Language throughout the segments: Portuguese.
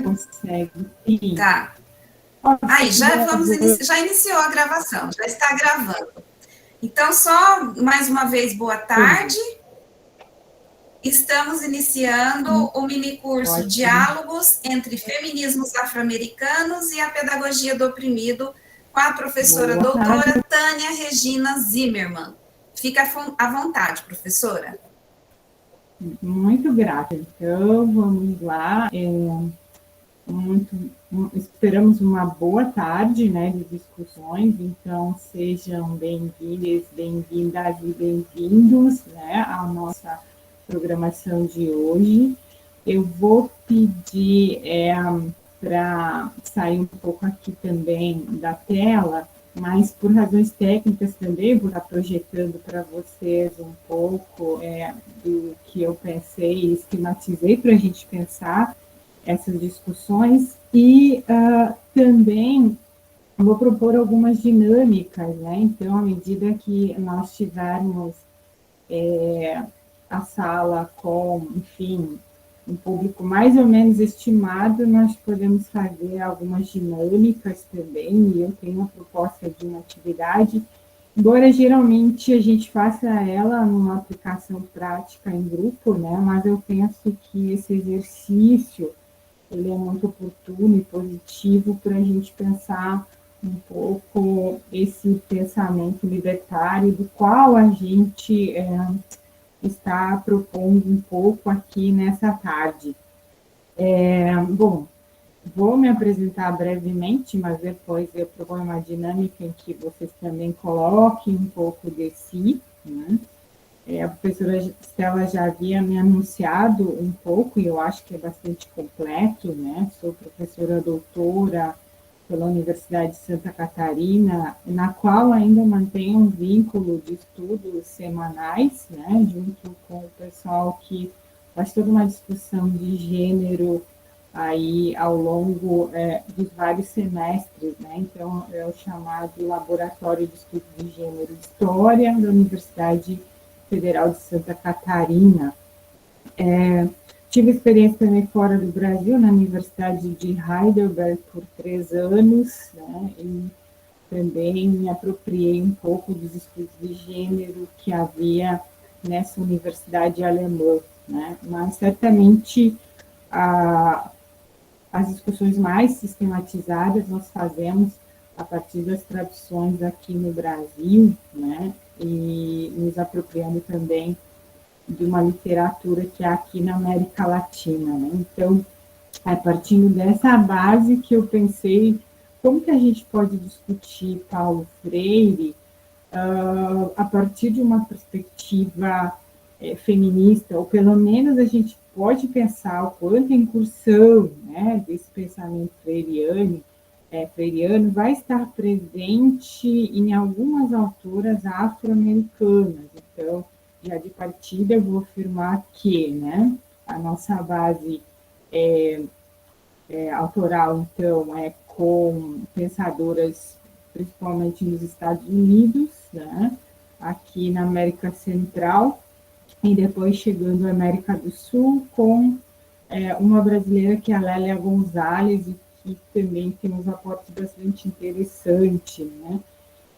consegue, sim. Tá. Aí, já iniciou a gravação, já está gravando. Então, só mais uma vez, boa tarde. Estamos iniciando o minicurso Diálogos entre Feminismos Afro-Americanos e a Pedagogia do Oprimido, com a professora doutora Tânia Regina Zimmermann. Fica à vontade, professora. Muito grata. Então, vamos lá. Esperamos uma boa tarde, né, de discussões. Então, sejam bem-vindas, bem-vindas e bem-vindos, né, à nossa programação de hoje. Eu vou pedir para sair um pouco aqui também da tela, mas por razões técnicas também, vou estar projetando para vocês um pouco do que eu pensei e esquematizei para a gente pensar essas discussões, e também vou propor algumas dinâmicas, né? Então, à medida que nós tivermos a sala com, enfim, um público mais ou menos estimado, nós podemos fazer algumas dinâmicas também, e eu tenho uma proposta de uma atividade, embora geralmente a gente faça ela numa aplicação prática em grupo, né? Mas eu penso que esse exercício ele é muito oportuno e positivo para a gente pensar um pouco esse pensamento libertário, do qual a gente está propondo um pouco aqui nessa tarde. Bom, vou me apresentar brevemente, mas depois eu proponho uma dinâmica em que vocês também coloquem um pouco de si, né? A professora Estela já havia me anunciado um pouco, e eu acho que é bastante completo, né? Sou professora doutora pela Universidade de Santa Catarina, na qual ainda mantenho um vínculo de estudos semanais, né? Junto com o pessoal que faz toda uma discussão de gênero aí ao longo dos vários semestres, né? Então, é o chamado Laboratório de Estudos de Gênero e História da Universidade Federal de Santa Catarina. Tive experiência também fora do Brasil, na Universidade de Heidelberg, por 3 anos, né, e também me apropriei um pouco dos estudos de gênero que havia nessa universidade alemã, né, mas certamente as discussões mais sistematizadas nós fazemos a partir das traduções aqui no Brasil, né, e nos apropriando também de uma literatura que há aqui na América Latina, né? Então, a partir dessa base que eu pensei, como que a gente pode discutir Paulo Freire a partir de uma perspectiva feminista, ou pelo menos a gente pode pensar o quanto a incursão, né, desse pensamento freiriano vai estar presente em algumas autoras afro-americanas. Então, já de partida, eu vou afirmar que, né, a nossa base autoral, então, é com pensadoras, principalmente nos Estados Unidos, né, aqui na América Central, e depois chegando à América do Sul, com uma brasileira que é a Lélia Gonzalez, e que também tem uns aportes bastante interessantes, né?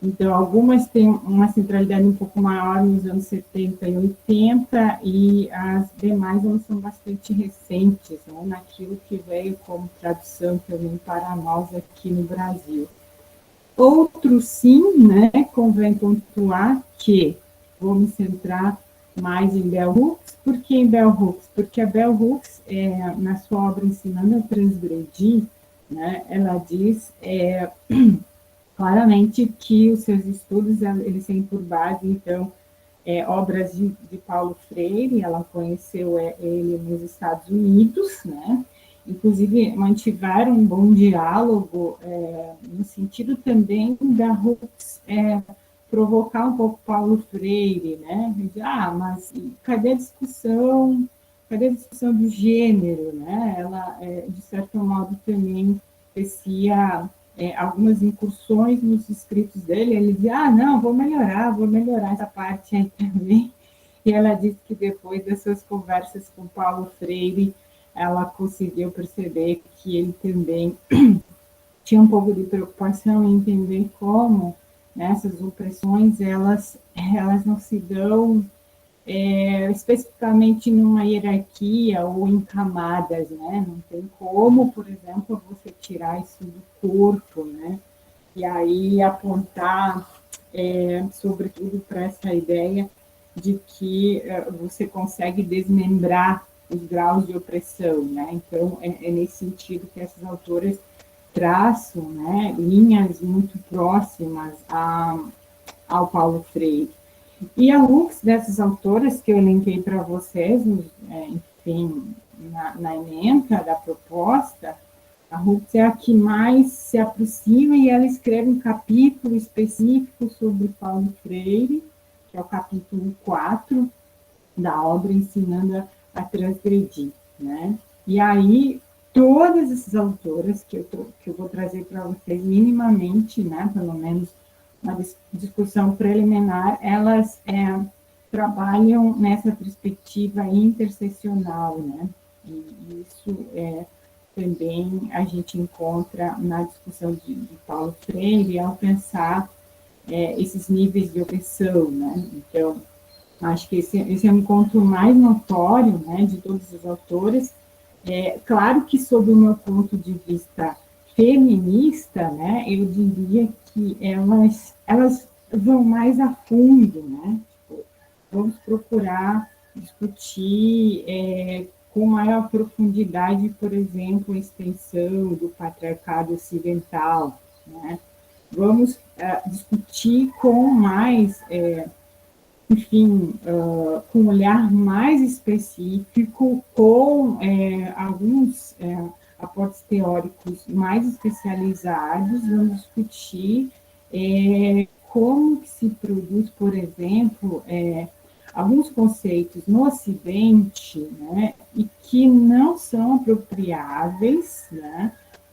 Então, algumas têm uma centralidade um pouco maior nos anos 70 e 80, e as demais elas são bastante recentes, né, naquilo que veio como tradução também para nós aqui no Brasil. Outro sim, né, convém pontuar que vou me centrar mais em Bell Hooks. Por que em Bell Hooks? Porque a Bell Hooks, na sua obra Ensinando a Transgredir, né, ela diz claramente que os seus estudos eles têm por base, então, obras de Paulo Freire. Ela conheceu ele nos Estados Unidos, né? Inclusive, mantiveram um bom diálogo, no sentido também da Hooks provocar um pouco Paulo Freire, né? Mas cadê a discussão? Cadê a discussão do gênero, né? Ela, de certo modo, também tecia algumas incursões nos escritos dele. Ele dizia, não, vou melhorar essa parte aí também. E ela disse que depois dessas conversas com Paulo Freire, ela conseguiu perceber que ele também tinha um pouco de preocupação em entender como, né, essas opressões, elas não se dão especificamente numa hierarquia ou em camadas, né? Não tem como, por exemplo, você tirar isso do corpo, né? E aí apontar, sobretudo, para essa ideia de que você consegue desmembrar os graus de opressão, né? Então, é nesse sentido que essas autoras traçam, né, linhas muito próximas ao Paulo Freire. E a luz dessas autoras que eu linkei para vocês, enfim, na ementa da proposta, a Hooks é a que mais se aproxima e ela escreve um capítulo específico sobre Paulo Freire, que é o capítulo 4 da obra Ensinando a Transgredir, né? E aí, todas essas autoras que eu vou trazer para vocês minimamente, né, pelo menos uma discussão preliminar, elas trabalham nessa perspectiva interseccional, né? E isso também a gente encontra na discussão de Paulo Freire ao pensar esses níveis de opressão, né? Então, acho que esse é um encontro mais notório, né, de todos os autores. Claro que, sob o meu ponto de vista feminista, né, eu diria que elas vão mais a fundo, né? Tipo, vamos procurar discutir com maior profundidade, por exemplo, a extensão do patriarcado ocidental, né? Vamos discutir com mais enfim, com um olhar mais específico, com alguns aportes teóricos mais especializados, vamos discutir como que se produz, por exemplo, alguns conceitos no Ocidente, né, e que não são apropriáveis, né,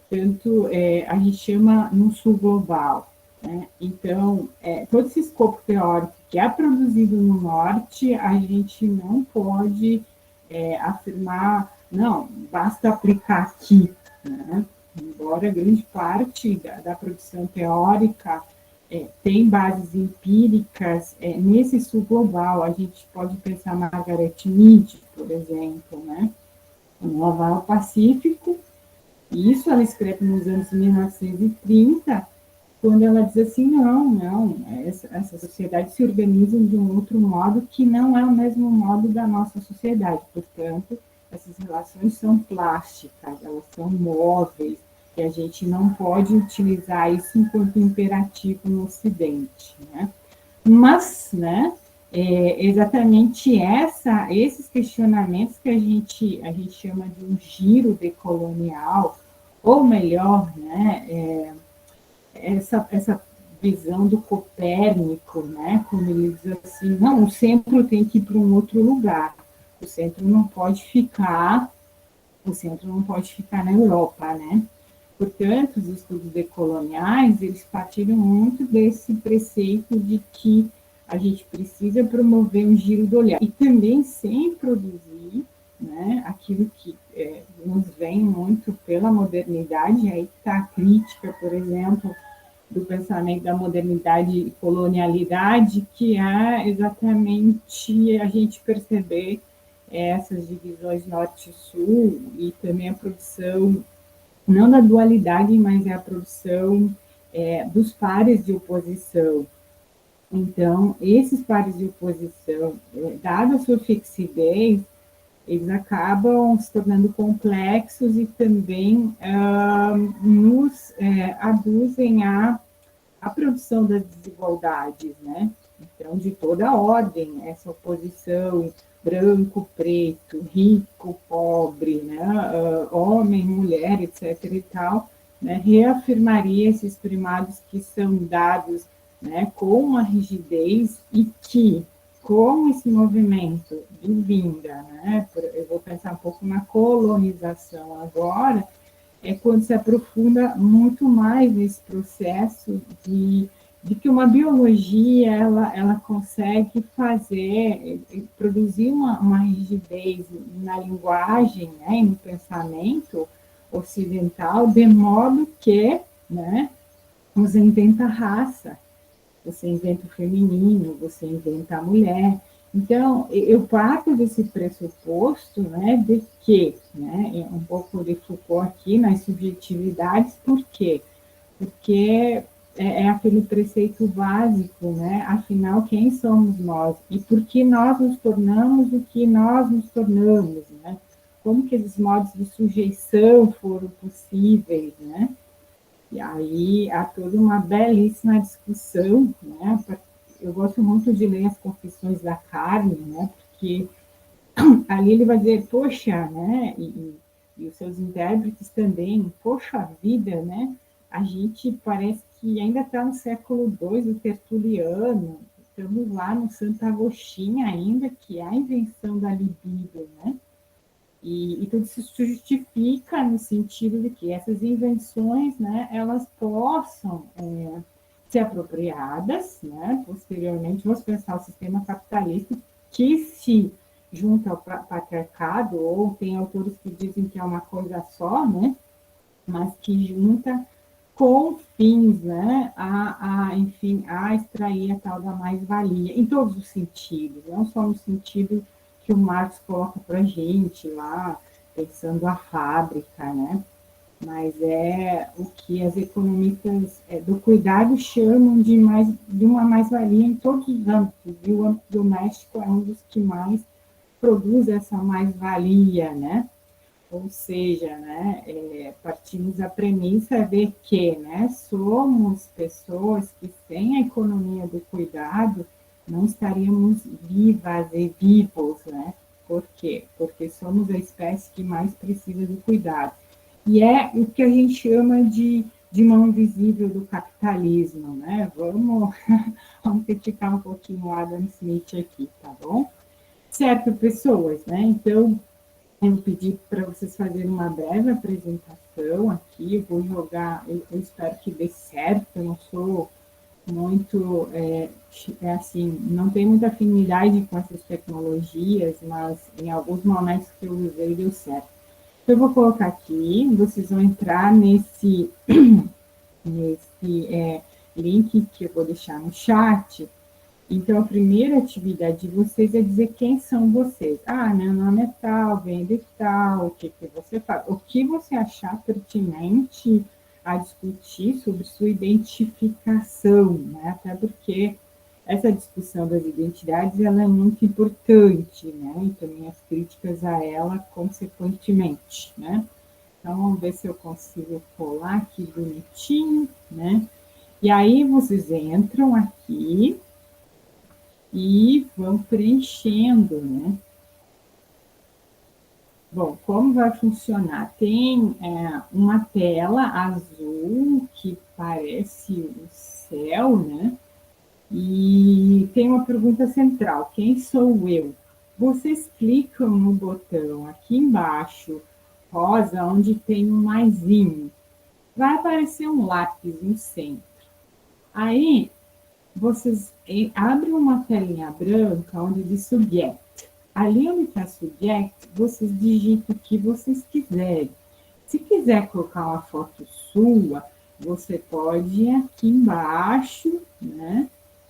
tanto a gente chama no sul global, né? Então, todo esse escopo teórico que é produzido no norte, a gente não pode afirmar, não, basta aplicar aqui, né? Embora grande parte da produção teórica tem bases empíricas nesse sul global, a gente pode pensar Margaret Mead, por exemplo, né? No Oval Pacífico. Isso ela escreve nos anos 1930, quando ela diz assim, não, essa sociedade se organiza de um outro modo que não é o mesmo modo da nossa sociedade. Portanto, essas relações são plásticas, elas são móveis, e a gente não pode utilizar isso enquanto imperativo no Ocidente, né? Mas, né, exatamente esses questionamentos que a gente chama de um giro decolonial, ou melhor, né, essa visão do Copérnico, né, como ele diz assim, não, o centro tem que ir para um outro lugar, o centro não pode ficar na Europa, né? Portanto, os estudos decoloniais, eles partiram muito desse preceito de que a gente precisa promover um giro do olhar, e também sem produzir, né, aquilo que nos vem muito pela modernidade, aí está a crítica, por exemplo, do pensamento da modernidade e colonialidade, que é exatamente a gente perceber essas divisões norte-sul e também a produção, não da dualidade, mas é a produção dos pares de oposição. Então, esses pares de oposição, dada a sua fixidez, eles acabam se tornando complexos e também nos aduzem a produção das desigualdades, né? Então, de toda a ordem, essa oposição branco, preto, rico, pobre, né? Homem, mulher, etc. e tal, né? Reafirmaria esses primados que são dados, né, com uma rigidez e que, com esse movimento de vinda, né, eu vou pensar um pouco na colonização agora, quando se aprofunda muito mais nesse processo de de que uma biologia ela consegue produzir uma rigidez na linguagem, né, e no pensamento ocidental, de modo que, né, você inventa raça, você inventa o feminino, você inventa a mulher. Então, eu parto desse pressuposto, né, de que, né, um pouco de Foucault aqui nas subjetividades, por quê? Porque é aquele preceito básico, né? Afinal, quem somos nós? E por que nós nos tornamos o que nós nos tornamos, né? Como que esses modos de sujeição foram possíveis, né? E aí há toda uma belíssima discussão, né? Eu gosto muito de ler as Confissões da Carne, né? Porque ali ele vai dizer, poxa, né? E os seus intérpretes também, poxa vida, né? A gente parece que ainda está no século II do Tertuliano, estamos lá no Santo Agostinho ainda, que é a invenção da libido, né? E tudo isso se justifica no sentido de que essas invenções, né, elas possam ser apropriadas, né, posteriormente, vamos pensar o sistema capitalista que se junta ao patriarcado, ou tem autores que dizem que é uma coisa só, né, mas que junta com fins, né, enfim, a extrair a tal da mais-valia, em todos os sentidos, não só no sentido que o Marx coloca para a gente lá, pensando a fábrica, né, mas é o que as economistas do cuidado chamam de uma mais-valia em todos os âmbitos, e o âmbito doméstico é um dos que mais produz essa mais-valia, né, ou seja, né, partimos da premissa de que, né, somos pessoas que sem a economia do cuidado não estaríamos vivas e vivos, né? Por quê? Porque somos a espécie que mais precisa do cuidado. E é o que a gente chama de mão invisível do capitalismo, né? Vamos criticar um pouquinho o Adam Smith aqui, tá bom? Certo, pessoas, né? Então, eu pedi para vocês fazerem uma breve apresentação aqui, eu vou jogar, eu espero que dê certo, eu não sou muito, assim, não tenho muita afinidade com essas tecnologias, mas em alguns momentos que eu usei deu certo. Então, eu vou colocar aqui, vocês vão entrar nesse link que eu vou deixar no chat. Então, a primeira atividade de vocês é dizer quem são vocês. Ah, meu nome é tal, venho de tal, o que você faz. O que você achar pertinente a discutir sobre sua identificação, né? Até porque essa discussão das identidades, ela é muito importante, né? E também as críticas a ela, consequentemente, né? Então, vamos ver se eu consigo colar aqui bonitinho, né? E aí, vocês entram aqui e vão preenchendo, né? Bom, como vai funcionar? Tem uma tela azul que parece o céu, né? E tem uma pergunta central: quem sou eu? Vocês clicam no botão aqui embaixo, rosa, onde tem um maisinho. Vai aparecer um lápis no centro. Aí, vocês abrem uma telinha branca onde diz subject. Ali onde está subject, vocês digitam o que vocês quiserem. Se quiser colocar uma foto sua, você pode ir aqui embaixo, né?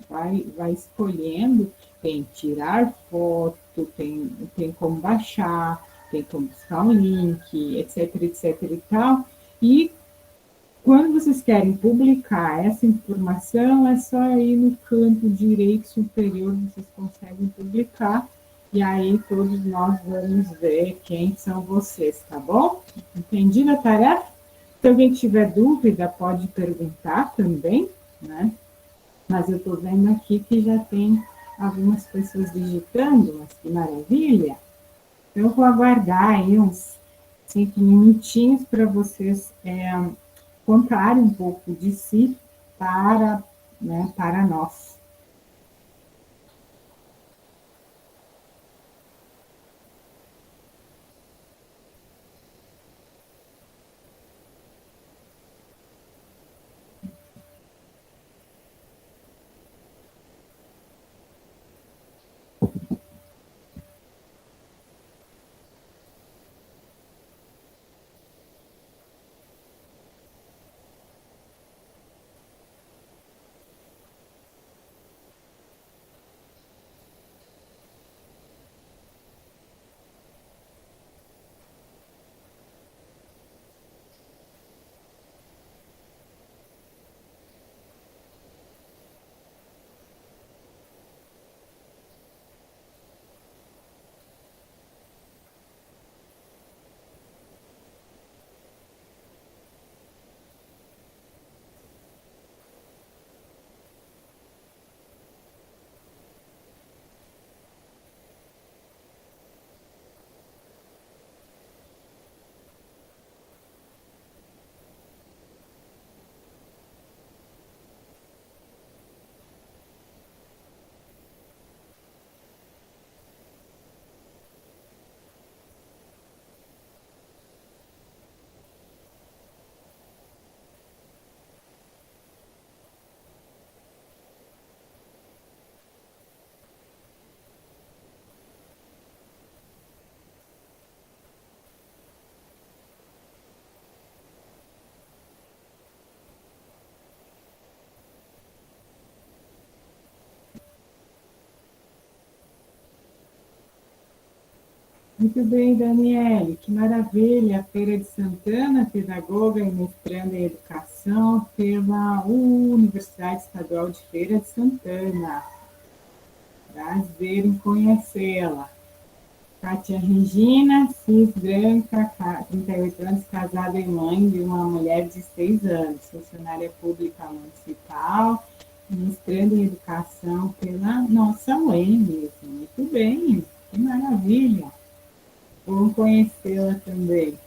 Vai escolhendo, tem tirar foto, tem como baixar, tem como buscar um link, etc e tal. E quando vocês querem publicar essa informação, é só ir no canto direito superior, vocês conseguem publicar, e aí todos nós vamos ver quem são vocês, tá bom? Entendida a tarefa? Se alguém tiver dúvida, pode perguntar também, né? Mas eu estou vendo aqui que já tem algumas pessoas digitando, mas que maravilha! Eu vou aguardar aí uns 5 minutinhos para vocês contar um pouco de si para nós. Muito bem, Daniele, que maravilha. Feira de Santana, pedagoga e mestranda em educação pela Universidade Estadual de Feira de Santana. Prazer em conhecê-la. Kátia Regina, cis, branca, 38 anos, casada e mãe de uma mulher de 6 anos, funcionária pública municipal, mestrando em educação pela nossa UEM. Muito bem, que maravilha. Bom conhecê-la também.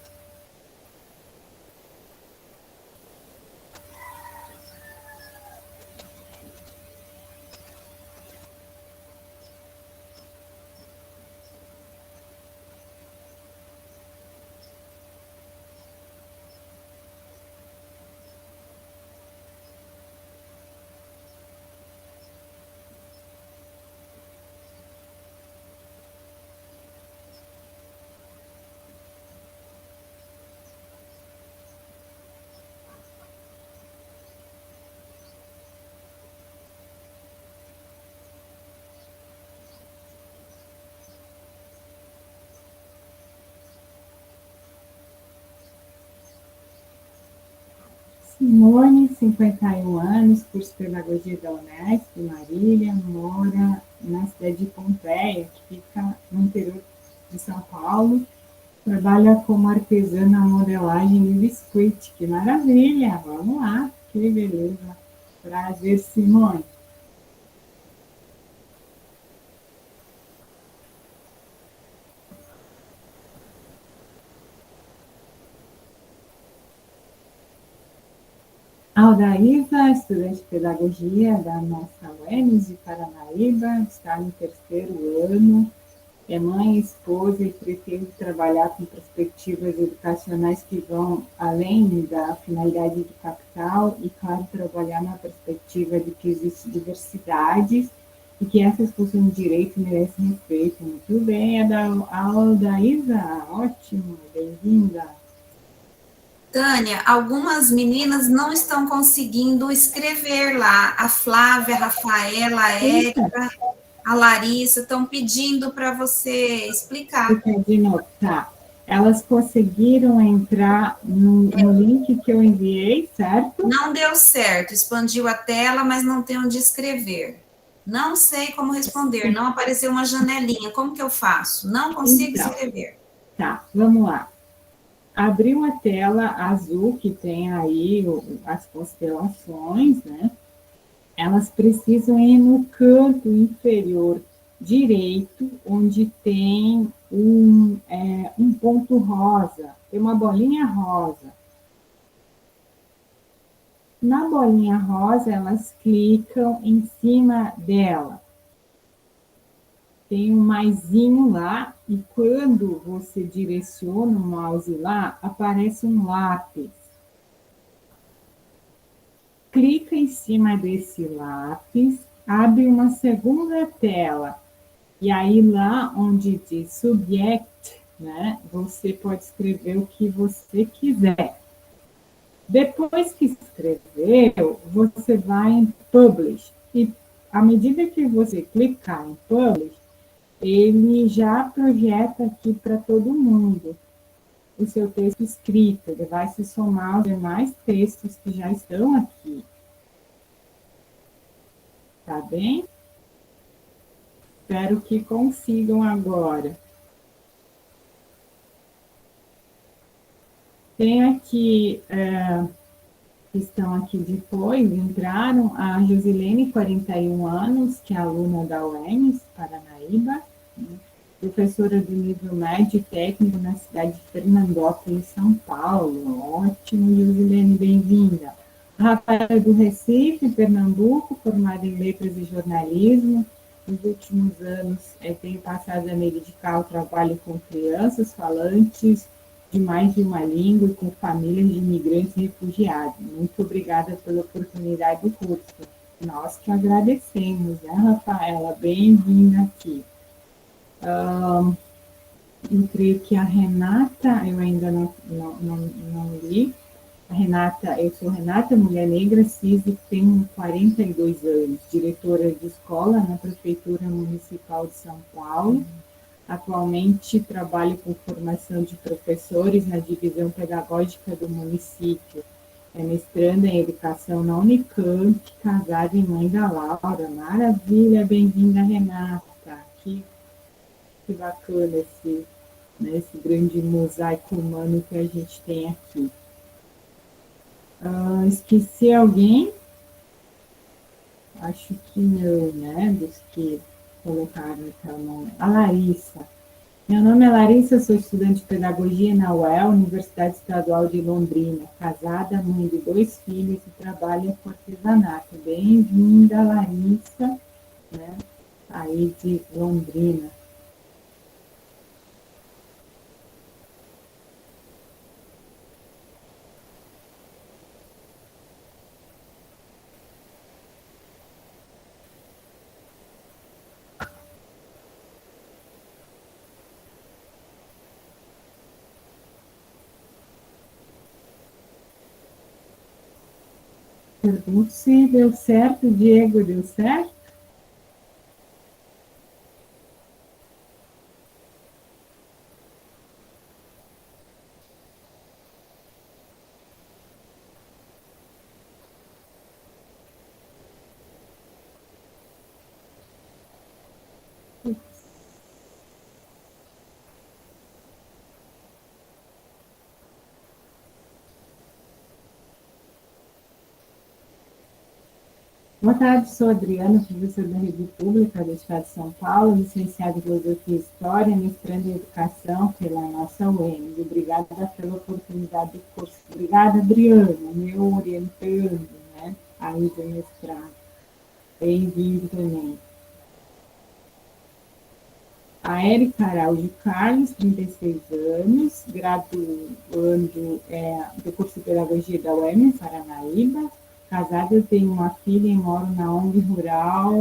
Simone, 51 anos, curso de Pedagogia da Unesp, Marília, mora na cidade de Pompeia, que fica no interior de São Paulo, trabalha como artesã na modelagem de biscuit. Que maravilha! Vamos lá, que beleza! Prazer, Simone. Aldaísa, estudante de pedagogia da nossa UEMS de Paranaíba, está no 3º ano, é mãe, esposa e pretende trabalhar com perspectivas educacionais que vão além da finalidade do capital e, claro, trabalhar na perspectiva de que existe diversidade e que essas possuem direito e merecem respeito. Muito bem, Aldaísa, ótimo, bem-vinda. Tânia, algumas meninas não estão conseguindo escrever lá. A Flávia, a Rafaela, a Érica, a Larissa estão pedindo para você explicar. De novo, tá. Elas conseguiram entrar no link que eu enviei, certo? Não deu certo, expandiu a tela, mas não tem onde escrever. Não sei como responder, não apareceu uma janelinha. Como que eu faço? Não consigo escrever. Tá, vamos lá. Abriu a tela azul que tem aí as constelações, né? Elas precisam ir no canto inferior direito, onde tem um ponto rosa, tem uma bolinha rosa. Na bolinha rosa, elas clicam em cima dela. Tem um maisinho lá, e quando você direciona o mouse lá, aparece um lápis. Clica em cima desse lápis, abre uma segunda tela, e aí lá onde diz Subject, né, você pode escrever o que você quiser. Depois que escreveu, você vai em Publish, e à medida que você clicar em Publish, ele já projeta aqui para todo mundo o seu texto escrito, ele vai se somar aos demais textos que já estão aqui. Tá bem? Espero que consigam agora. Tem aqui, que estão aqui depois, entraram a Josilene, 41 anos, que é aluna da UEMS, Paranaíba, professora do nível médio técnico na cidade de Fernandópolis, São Paulo. Ótimo, Josilene, bem-vinda. A Rafaela do Recife, Pernambuco, formada em letras e jornalismo. Nos últimos anos, tenho passado a me dedicar ao trabalho com crianças falantes de mais de uma língua e com famílias de imigrantes e refugiados. Muito obrigada pela oportunidade do curso. Nós que agradecemos, né, Rafaela? Bem-vinda aqui. Eu creio que a Renata, eu ainda não li. A Renata, eu sou Renata, mulher negra, cis, e tenho 42 anos, diretora de escola na Prefeitura Municipal de São Paulo. atualmente trabalho com formação de professores na divisão pedagógica do município. É mestranda em educação na Unicamp, casada e mãe da Laura. Maravilha, bem-vinda, Renata. Que bacana esse grande mosaico humano que a gente tem aqui. Esqueci alguém? Acho que não, né? Dos que colocaram aquela nome. A Larissa. Meu nome é Larissa, sou estudante de pedagogia na UEL, Universidade Estadual de Londrina, casada, mãe de 2 filhos e trabalho com artesanato. Bem-vinda, Larissa, né? Aí de Londrina. Pergunto se deu certo, Diego, deu certo? Boa tarde, sou Adriana, professora da Rede Pública do Estado de São Paulo, licenciada em Filosofia e História, mestranda em Educação pela nossa UEM. Obrigada pela oportunidade do curso. Obrigada, Adriana, meu orientando, né, aí do mestrado. Bem-vindo também. A Érica Araújo Carlos, 36 anos, graduando do curso de Pedagogia da UEM, Paranaíba. Casada, eu tenho uma filha e moro na ONG Rural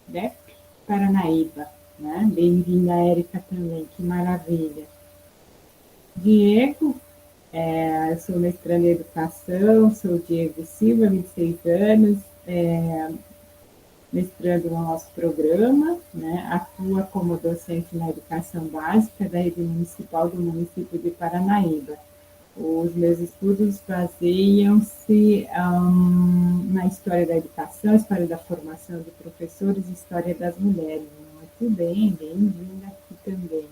DEP, Paranaíba. Né? Bem-vinda, Érica, também, que maravilha. Diego, eu sou mestranda em Educação, sou Diego Silva, 26 anos, mestrando no nosso programa, né? Atua como docente na Educação Básica da Rede Municipal do município de Paranaíba. Os meus estudos baseiam-se na história da educação, história da formação de professores e história das mulheres. Muito bem, bem-vinda aqui também.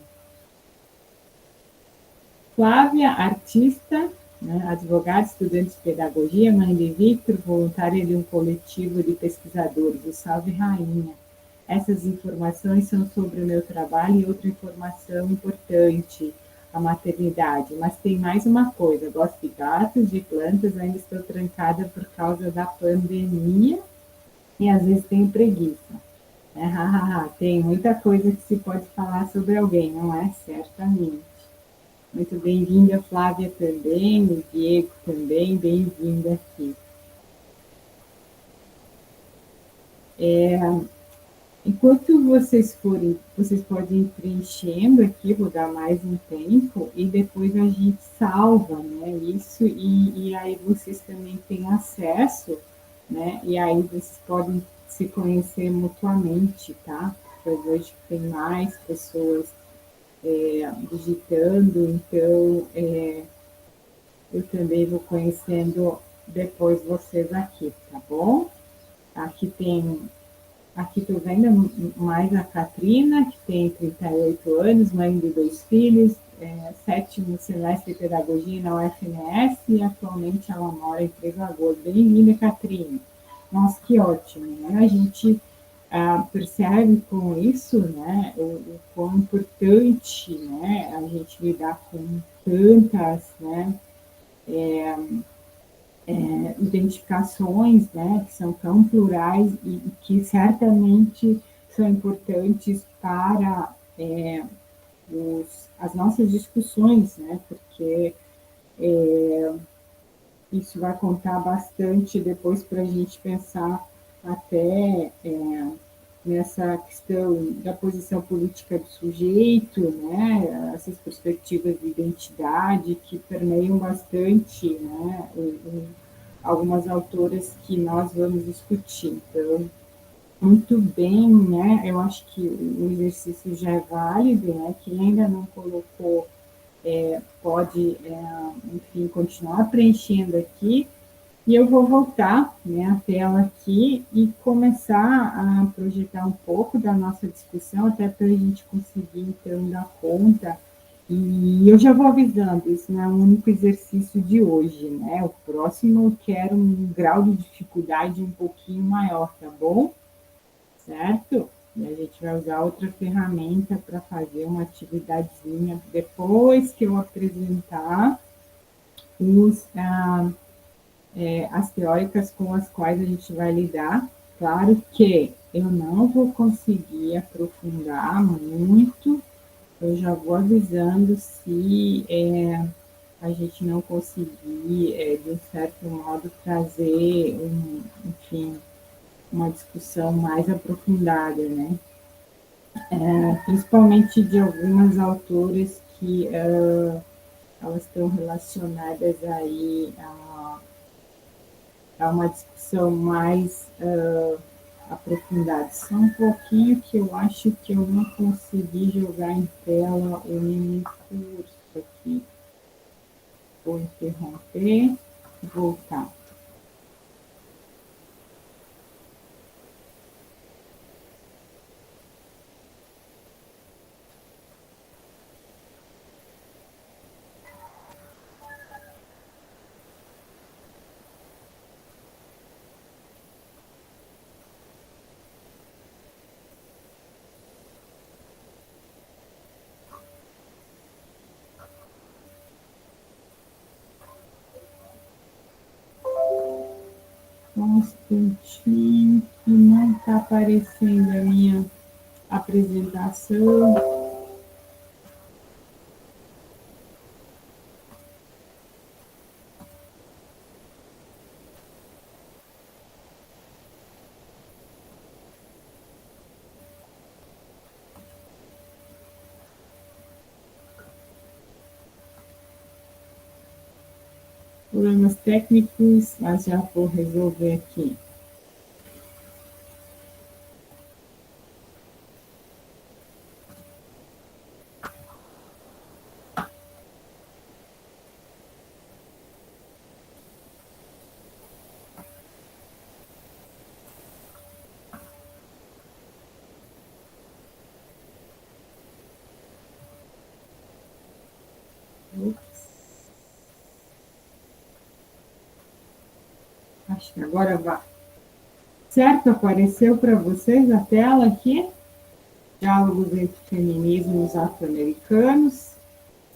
Flávia, artista, né, advogada, estudante de pedagogia, mãe de Victor, voluntária de um coletivo de pesquisadores, o Salve Rainha. Essas informações são sobre o meu trabalho e outra informação importante, a maternidade. Mas tem mais uma coisa, gosto de gatos, de plantas, ainda estou trancada por causa da pandemia e às vezes tenho preguiça. Tem muita coisa que se pode falar sobre alguém, não é? Certamente. Muito bem-vinda, Flávia, também, o Diego também, bem-vinda aqui. Enquanto vocês podem ir preenchendo aqui, vou dar mais um tempo, e depois a gente salva, né, isso, e aí vocês também têm acesso, né, e aí vocês podem se conhecer mutuamente, tá? Eu vejo que tem mais pessoas digitando, então eu também vou conhecendo depois vocês aqui, tá bom? Aqui estou vendo mais a Catrina, que tem 38 anos, mãe de 2 filhos, 7º semestre de pedagogia na UFMS e atualmente ela mora em Três Lagoas. Bem-vinda, Catrina. Nossa, que ótimo, né? A gente percebe com isso, né, o quão importante, né, a gente lidar com tantas, né, identificações, né, que são tão plurais e que certamente são importantes para as nossas discussões, né, porque isso vai contar bastante depois para a gente pensar até nessa questão da posição política do sujeito, né, essas perspectivas de identidade que permeiam bastante, né, algumas autoras que nós vamos discutir. Então, Muito bem, né? Eu acho que o exercício já é válido, né? Quem ainda não colocou pode, enfim, continuar preenchendo aqui. E eu vou voltar, né, a tela aqui e começar a projetar um pouco da nossa discussão, até para a gente conseguir, então, dar conta. E eu já vou avisando, isso não é o único exercício de hoje, né? O próximo eu quero um grau de dificuldade um pouquinho maior, tá bom? Certo? E a gente vai usar outra ferramenta para fazer uma atividadezinha depois que eu apresentar as teóricas com as quais a gente vai lidar. Claro que eu não vou conseguir aprofundar muito, eu já vou avisando se a gente não conseguir, de um certo modo, trazer, enfim, uma discussão mais aprofundada, né? Principalmente de algumas autoras que elas estão relacionadas aí a uma discussão mais aprofundada. Só um pouquinho que eu acho que eu não consegui jogar em tela o mini curso aqui. Vou interromper e voltar. Um instantinho que não está aparecendo a minha apresentação. Problemas técnicos, mas já vou resolver aqui. Acho que agora vai. Certo? Apareceu para vocês a tela aqui? Diálogos entre feminismos afro-americanos.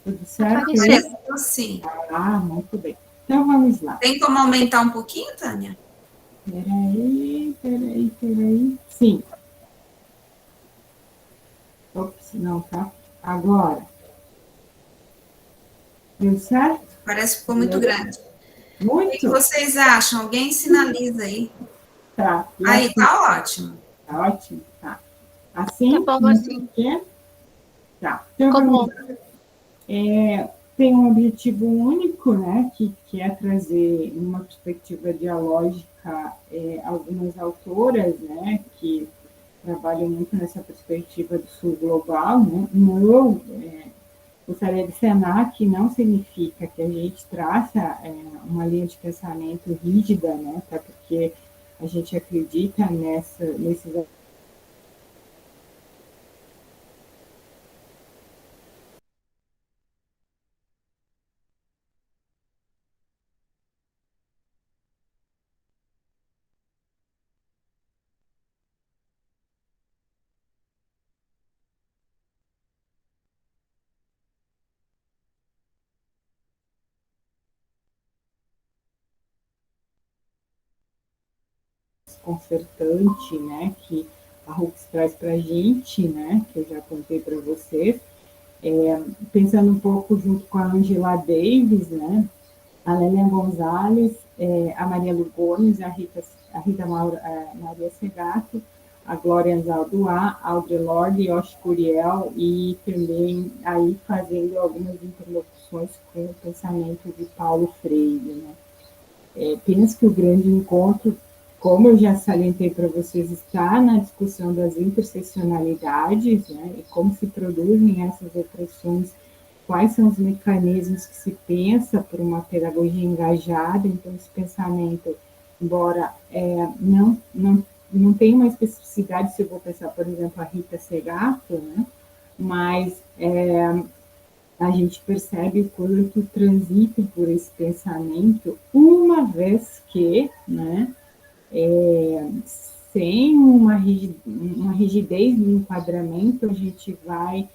Tudo certo? Apareceu, sim. Ah, muito bem. Então, vamos lá. Tem como aumentar um pouquinho, Tânia? Peraí. Sim. Ops, não, tá? Agora. Deu certo? Parece que ficou muito grande. Muito. O que vocês acham? Alguém sinaliza aí. Tá. Aí, assim, tá ótimo. Tá ótimo? Tá. Assim? Tá bom assim. Tá. Então, vamos lá. Tem um objetivo único, né, que é trazer, numa perspectiva dialógica, algumas autoras, né, que trabalham muito nessa perspectiva do sul global, né, não, gostaria de cenar que não significa que a gente traça uma linha de pensamento rígida, né, até porque a gente acredita nesses desconcertante, né, que a Hooks traz para a gente, né, que eu já contei para vocês, pensando um pouco junto com a Angela Davis, né, a Lélia Gonzalez, a Maria Lu Gomes, a Rita Maria Segato, a Glória Anzalduá, a Audre Lorde, Yoshi Curiel, e também aí fazendo algumas interlocuções com o pensamento de Paulo Freire, né. Penso que o grande encontro como eu já salientei para vocês, está na discussão das interseccionalidades, né, e como se produzem essas opressões, quais são os mecanismos que se pensa por uma pedagogia engajada. Então, esse pensamento, embora não tenha uma especificidade, se eu vou pensar, por exemplo, a Rita Segato, né, mas a gente percebe o quanto transita por esse pensamento, uma vez que, né, sem uma rigidez no enquadramento, a gente vai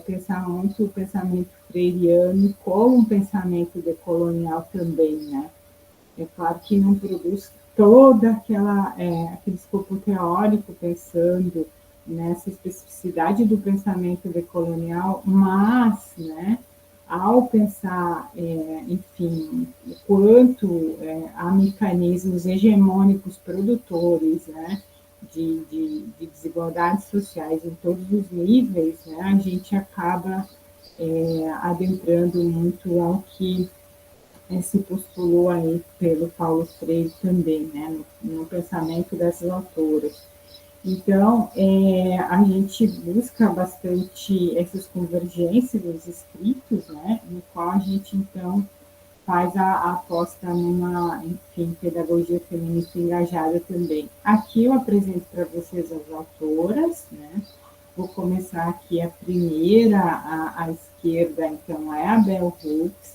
pensar muito o pensamento freiriano como um pensamento decolonial também, né? É claro que não produz toda aquele escopo teórico pensando nessa especificidade do pensamento decolonial, mas, né, ao pensar, enfim, o quanto há mecanismos hegemônicos produtores, né, de desigualdades sociais em todos os níveis, né, a gente acaba adentrando muito ao que se postulou aí pelo Paulo Freire também, né, no pensamento dessas autoras. Então, a gente busca bastante essas convergências dos escritos, né, no qual a gente, então, faz a aposta numa, enfim, pedagogia feminista engajada também. Aqui eu apresento para vocês as autoras, né, vou começar aqui a primeira, à esquerda, então, é a Bell Hooks.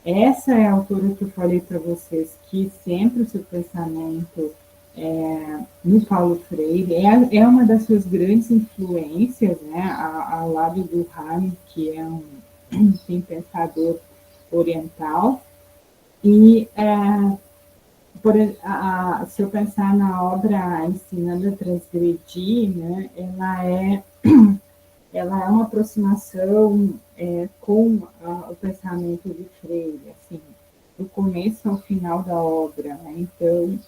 Essa é a autora que eu falei para vocês, que sempre o seu pensamento no Paulo Freire é uma das suas grandes influências, né, ao lado do Rami, que é um pensador oriental. E se eu pensar na obra Ensinando a Transgredir, né, ela é uma aproximação com o pensamento de Freire, assim, do começo ao final da obra, né? Então,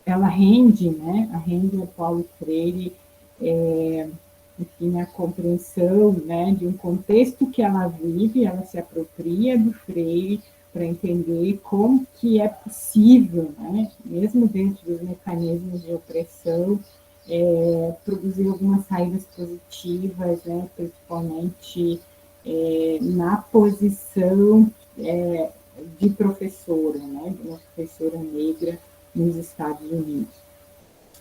ela rende, né? Rende ao Paulo Freire, enfim, a compreensão, né, de um contexto que ela vive, ela se apropria do Freire para entender como que é possível, né, mesmo dentro dos mecanismos de opressão, produzir algumas saídas positivas, né, principalmente na posição de professora, né, de uma professora negra nos Estados Unidos.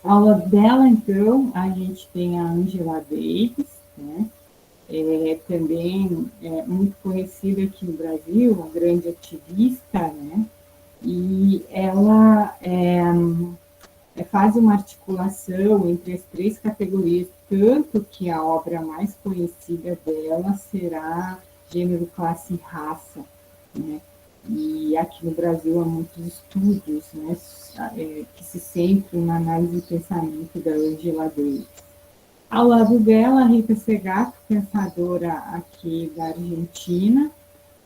Ao lado dela, então, a gente tem a Angela Davis, né, também muito conhecida aqui no Brasil, uma grande ativista, né, e ela faz uma articulação entre as três categorias, tanto que a obra mais conhecida dela será Gênero, Classe e Raça, né? E aqui no Brasil há muitos estudos, né, que se centram na análise do pensamento da Angela Davis. Ao lado dela, a Rita Segato, pensadora aqui da Argentina,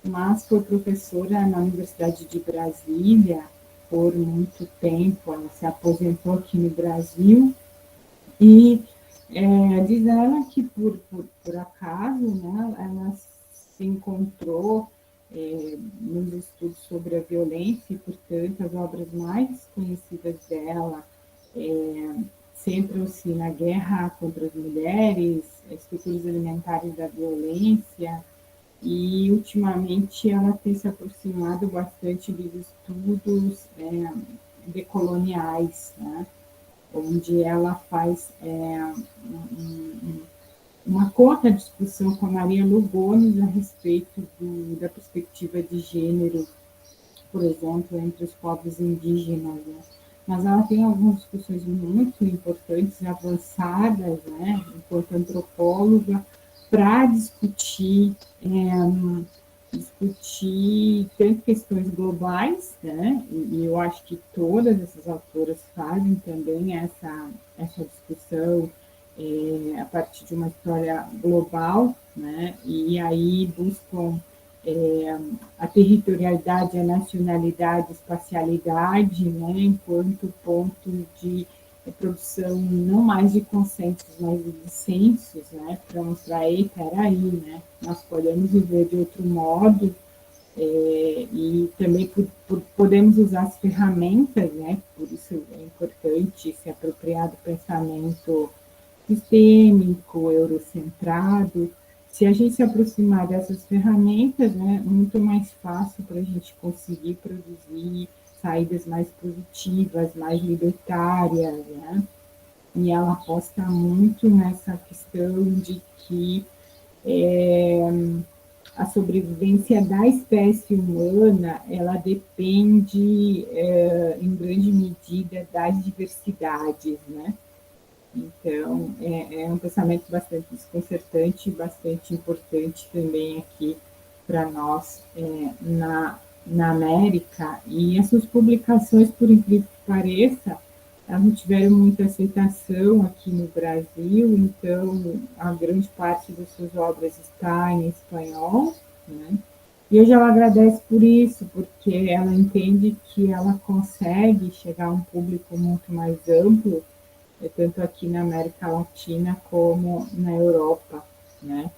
mas foi professora na Universidade de Brasília por muito tempo. Ela se aposentou aqui no Brasil e diz ela que por acaso, né, ela se encontrou nos estudos sobre a violência e, portanto, as obras mais conhecidas dela centram-se na guerra contra as mulheres, estruturas alimentares da violência, e, ultimamente, ela tem se aproximado bastante dos estudos decoloniais, né, onde ela faz uma contra-discussão com a Maria Lugones a respeito da perspectiva de gênero, por exemplo, entre os povos indígenas, né? Mas ela tem algumas discussões muito importantes, avançadas, né, enquanto antropóloga, para discutir tanto questões globais, né, e eu acho que todas essas autoras fazem também essa discussão a partir de uma história global, né, e aí buscam a territorialidade, a nacionalidade, a espacialidade, né, enquanto ponto de produção não mais de consensos, mas de dissensos, né, para mostrar, eita, era aí, né, nós podemos viver de outro modo, E também podemos usar as ferramentas, né? Por isso é importante se apropriar do pensamento sistêmico, eurocentrado. Se a gente se aproximar dessas ferramentas, né, é muito mais fácil para a gente conseguir produzir saídas mais positivas, mais libertárias, né? E ela aposta muito nessa questão de que a sobrevivência da espécie humana, ela depende, em grande medida, das diversidades, né? Então, é um pensamento bastante desconcertante e bastante importante também aqui para nós na América. E essas publicações, por incrível que pareça, elas não tiveram muita aceitação aqui no Brasil, então a grande parte das suas obras está em espanhol, né? E hoje ela agradece por isso, porque ela entende que ela consegue chegar a um público muito mais amplo, tanto aqui na América Latina como na Europa, né?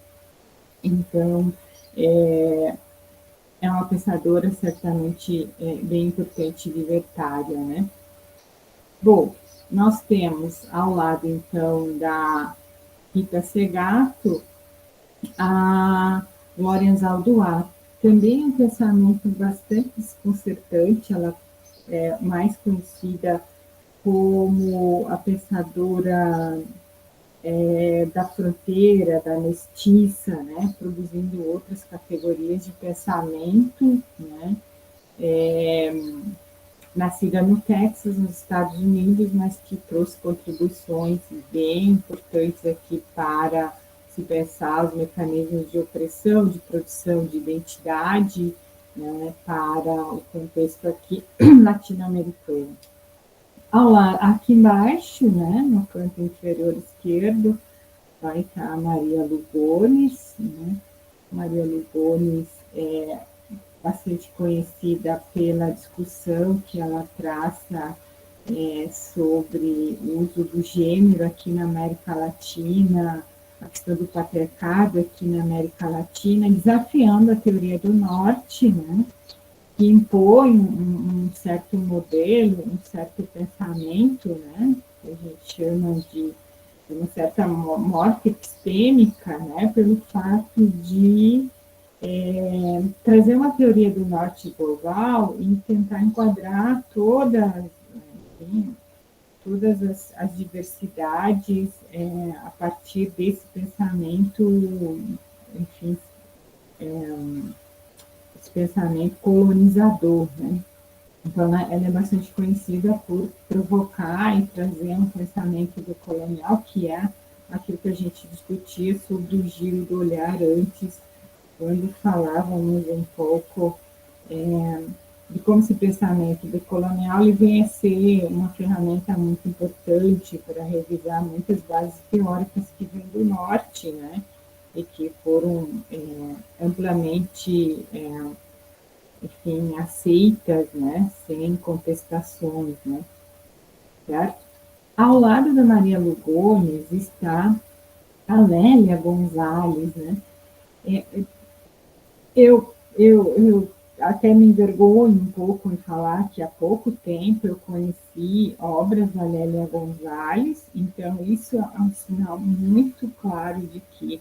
Então, é uma pensadora certamente bem importante e libertária, né? Bom, nós temos ao lado, então, da Rita Segato, a Florence Alduar, também um pensamento bastante desconcertante, ela é mais conhecida como a pensadora da fronteira, da mestiça, né, produzindo outras categorias de pensamento, né, nascida no Texas, nos Estados Unidos, mas que trouxe contribuições bem importantes aqui para se pensar os mecanismos de opressão, de produção de identidade, né, para o contexto aqui latino-americano. Aqui embaixo, né, no canto inferior esquerdo, vai estar a Maria Lugones, né? Maria Lugones é bastante conhecida pela discussão que ela traça sobre o uso do gênero aqui na América Latina, a questão do patriarcado aqui na América Latina, desafiando a teoria do norte, né? Que impõe um certo modelo, um certo pensamento, né? Que a gente chama de uma certa morte epistêmica, né? Pelo fato de trazer uma teoria do norte global e tentar enquadrar todas as diversidades a partir desse pensamento, enfim, esse pensamento colonizador, né? Então, ela é bastante conhecida por provocar e trazer um pensamento decolonial, que é aquilo que a gente discutia sobre o giro do olhar antes, quando falávamos um pouco de como esse pensamento decolonial ele vem a ser uma ferramenta muito importante para revisar muitas bases teóricas que vêm do norte, né? E que foram amplamente enfim, aceitas, né, sem contestações, né, certo? Ao lado da Maria Lugones está a Lélia Gonzalez, né? Eu até me envergonho um pouco em falar que há pouco tempo eu conheci obras da Lélia Gonzalez, então isso é um sinal muito claro de que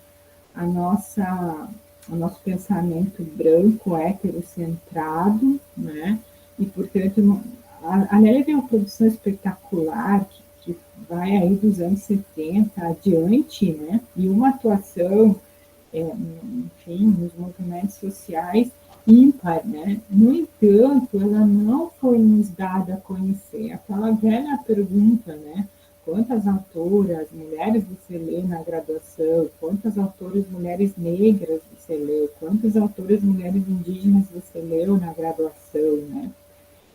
o nosso pensamento branco, heterocentrado, né? E, portanto, a Lélia tem uma produção espetacular que vai aí dos anos 70 adiante, né? E uma atuação, enfim, nos movimentos sociais ímpar, né? No entanto, ela não foi nos dada a conhecer. Aquela velha pergunta, né? Quantas autoras mulheres você lê na graduação? Quantas autoras mulheres negras você leu? Quantas autoras mulheres indígenas você leu na graduação, né?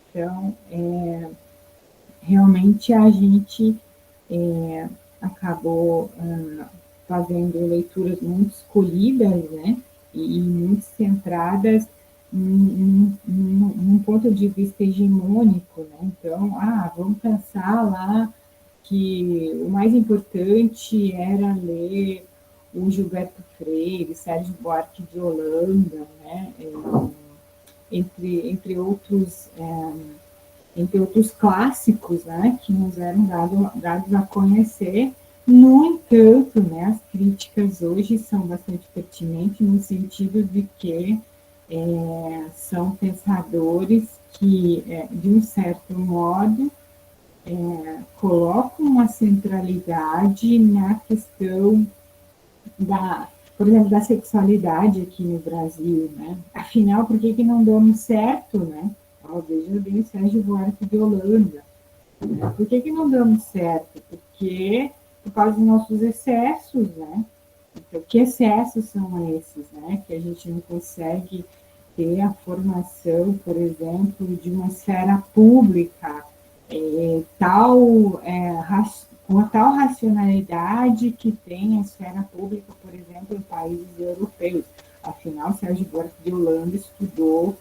Então, realmente a gente acabou fazendo leituras muito escolhidas, né? E muito centradas num ponto de vista hegemônico, né? Então, vamos pensar lá que o mais importante era ler o Gilberto Freire, Sérgio Buarque de Holanda, né? entre outros clássicos, né, que nos eram dados a conhecer. No entanto, né, as críticas hoje são bastante pertinentes no sentido de que são pensadores que, de um certo modo, colocam uma centralidade na questão por exemplo, da sexualidade aqui no Brasil, né? Afinal, por que não damos certo, né? Veja bem o Sérgio Buarque de Holanda. Né? Por que não damos certo? Porque por causa dos nossos excessos, né? Então, que excessos são esses, né? Que a gente não consegue ter a formação, por exemplo, de uma esfera pública com a tal racionalidade que tem a esfera pública, por exemplo, em países europeus. Afinal, Sérgio Buarque de Holanda estudou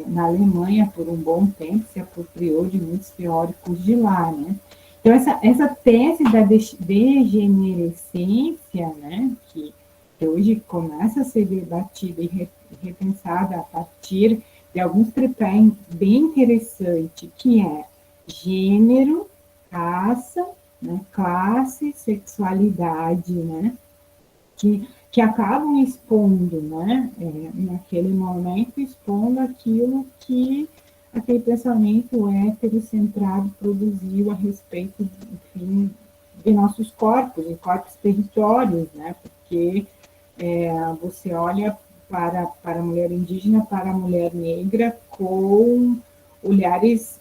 na Alemanha por um bom tempo, se apropriou de muitos teóricos de lá, né? Então, essa tese da degenerescência, né, que hoje começa a ser debatida e repensada a partir de alguns tripés bem interessantes, que é gênero, raça, né, classe, sexualidade, né, que acabam expondo, né, naquele momento, expondo aquilo que aquele pensamento heterocentrado produziu a respeito, enfim, de nossos corpos, de corpos territórios, né, porque você olha para a mulher indígena, para a mulher negra, com olhares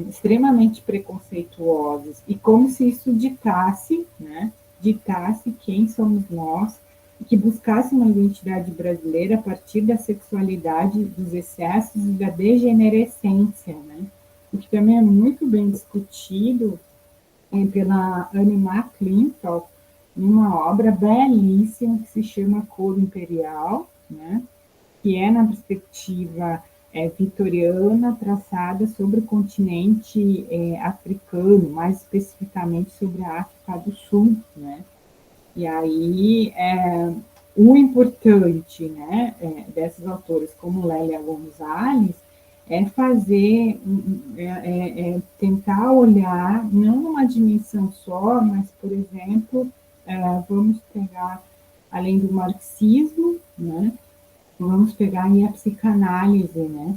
extremamente preconceituosos, e como se isso ditasse, né, ditasse quem somos nós, e que buscasse uma identidade brasileira a partir da sexualidade, dos excessos e da degenerescência, né, o que também é muito bem discutido pela Anne McClintock, numa obra belíssima que se chama Cor Imperial, né, que é na perspectiva vitoriana, traçada sobre o continente africano, mais especificamente sobre a África do Sul, né? E aí, o importante, né, desses autores como Lélia Gonzalez é tentar olhar, não numa dimensão só, mas, por exemplo, vamos pegar, além do marxismo, né, vamos pegar aí a psicanálise, né?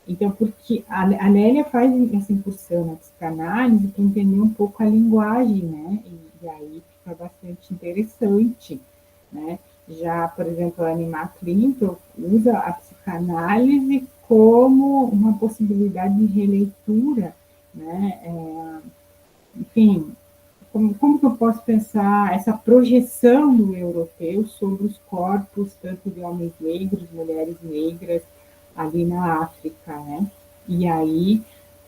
Então, porque a Lélia faz essa incursão na psicanálise para entender um pouco a linguagem, né? E aí fica bastante interessante, né? Já, por exemplo, a Anne McClintock usa a psicanálise como uma possibilidade de releitura, né? Enfim, como que eu posso pensar essa projeção do europeu sobre os corpos, tanto de homens negros, mulheres negras, ali na África, né? E aí,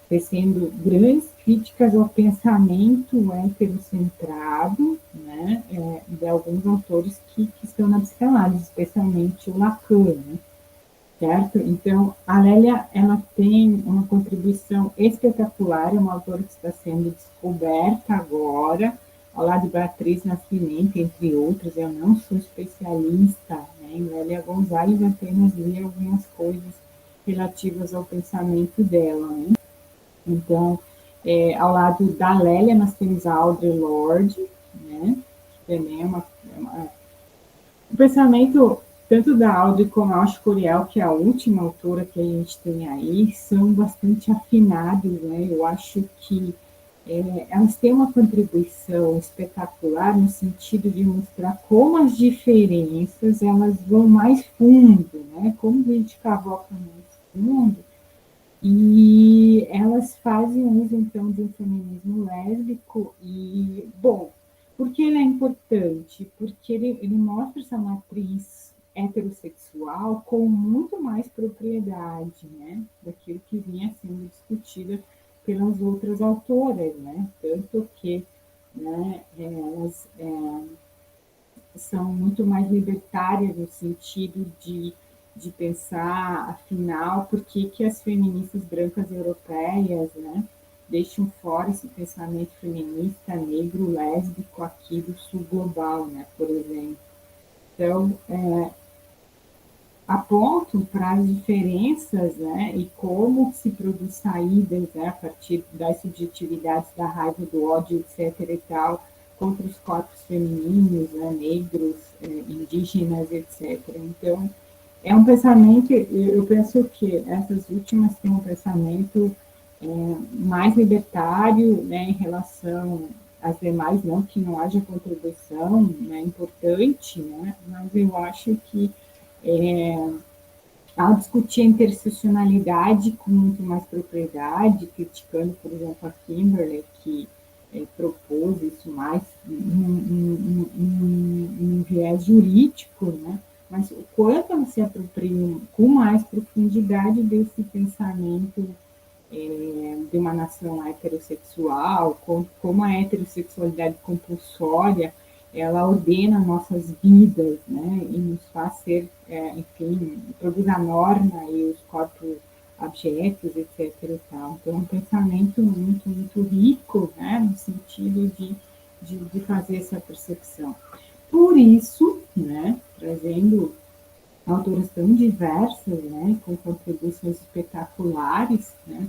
tecendo grandes críticas ao pensamento heterocentrado, né? De alguns autores que estão na psicanálise, especialmente o Lacan, né? Certo? Então, a Lélia, ela tem uma contribuição espetacular, é uma autora que está sendo descoberta agora, ao lado de Beatriz Nascimento, entre outros. Eu não sou especialista, né, em Lélia Gonzalez, apenas li algumas coisas relativas ao pensamento dela, né? Então, ao lado da Lélia, nós temos a Audre Lorde, né, que também é um pensamento tanto da Audre como a Acho Curiel, que é a última autora que a gente tem aí, são bastante afinados, né? Eu acho que elas têm uma contribuição espetacular no sentido de mostrar como as diferenças elas vão mais fundo, né? Como a gente cavoca mais fundo, e elas fazem uso, então, de um feminismo lésbico. E, bom, por que ele é importante? Porque ele mostra essa matriz heterossexual com muito mais propriedade, né, daquilo que vinha sendo discutida pelas outras autoras, né, tanto que, né, elas são muito mais libertárias no sentido de pensar, afinal, por que as feministas brancas europeias, né, deixam fora esse pensamento feminista negro, lésbico aqui do sul global, né, por exemplo. Então, apontam para as diferenças, né, e como se produz saídas, né, a partir das subjetividades da raiva, do ódio, etc. e tal, contra os corpos femininos, né, negros, indígenas, etc. Então, é um pensamento, eu penso que essas últimas têm um pensamento mais libertário, né, em relação às demais, não que não haja contribuição, né, importante, né, mas eu acho que ao discutir a interseccionalidade com muito mais propriedade, criticando, por exemplo, a Kimberley, que propôs isso mais em viés jurídico, né? Mas o quanto ela se apropria com mais profundidade desse pensamento de uma nação heterossexual, como a heterossexualidade compulsória ela ordena nossas vidas, né, e nos faz ser, enfim, produz a norma e os corpos abjetos, etc. E tal. Então, é um pensamento muito, muito rico, né, no sentido de fazer essa percepção. Por isso, né, trazendo autoras tão diversas, né, com contribuições espetaculares, né,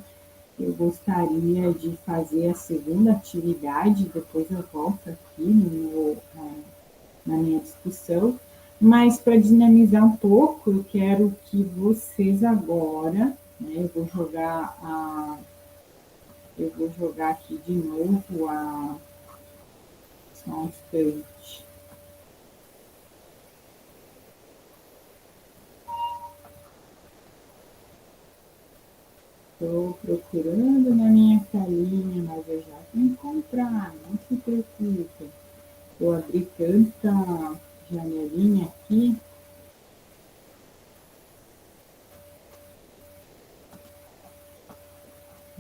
eu gostaria de fazer a segunda atividade, depois eu volto aqui na minha discussão, mas para dinamizar um pouco, eu quero que vocês agora, né, eu vou jogar aqui de novo só um instante. Estou procurando na minha telinha, mas eu já vou encontrar, não se preocupe. Eu abri tanta janelinha aqui.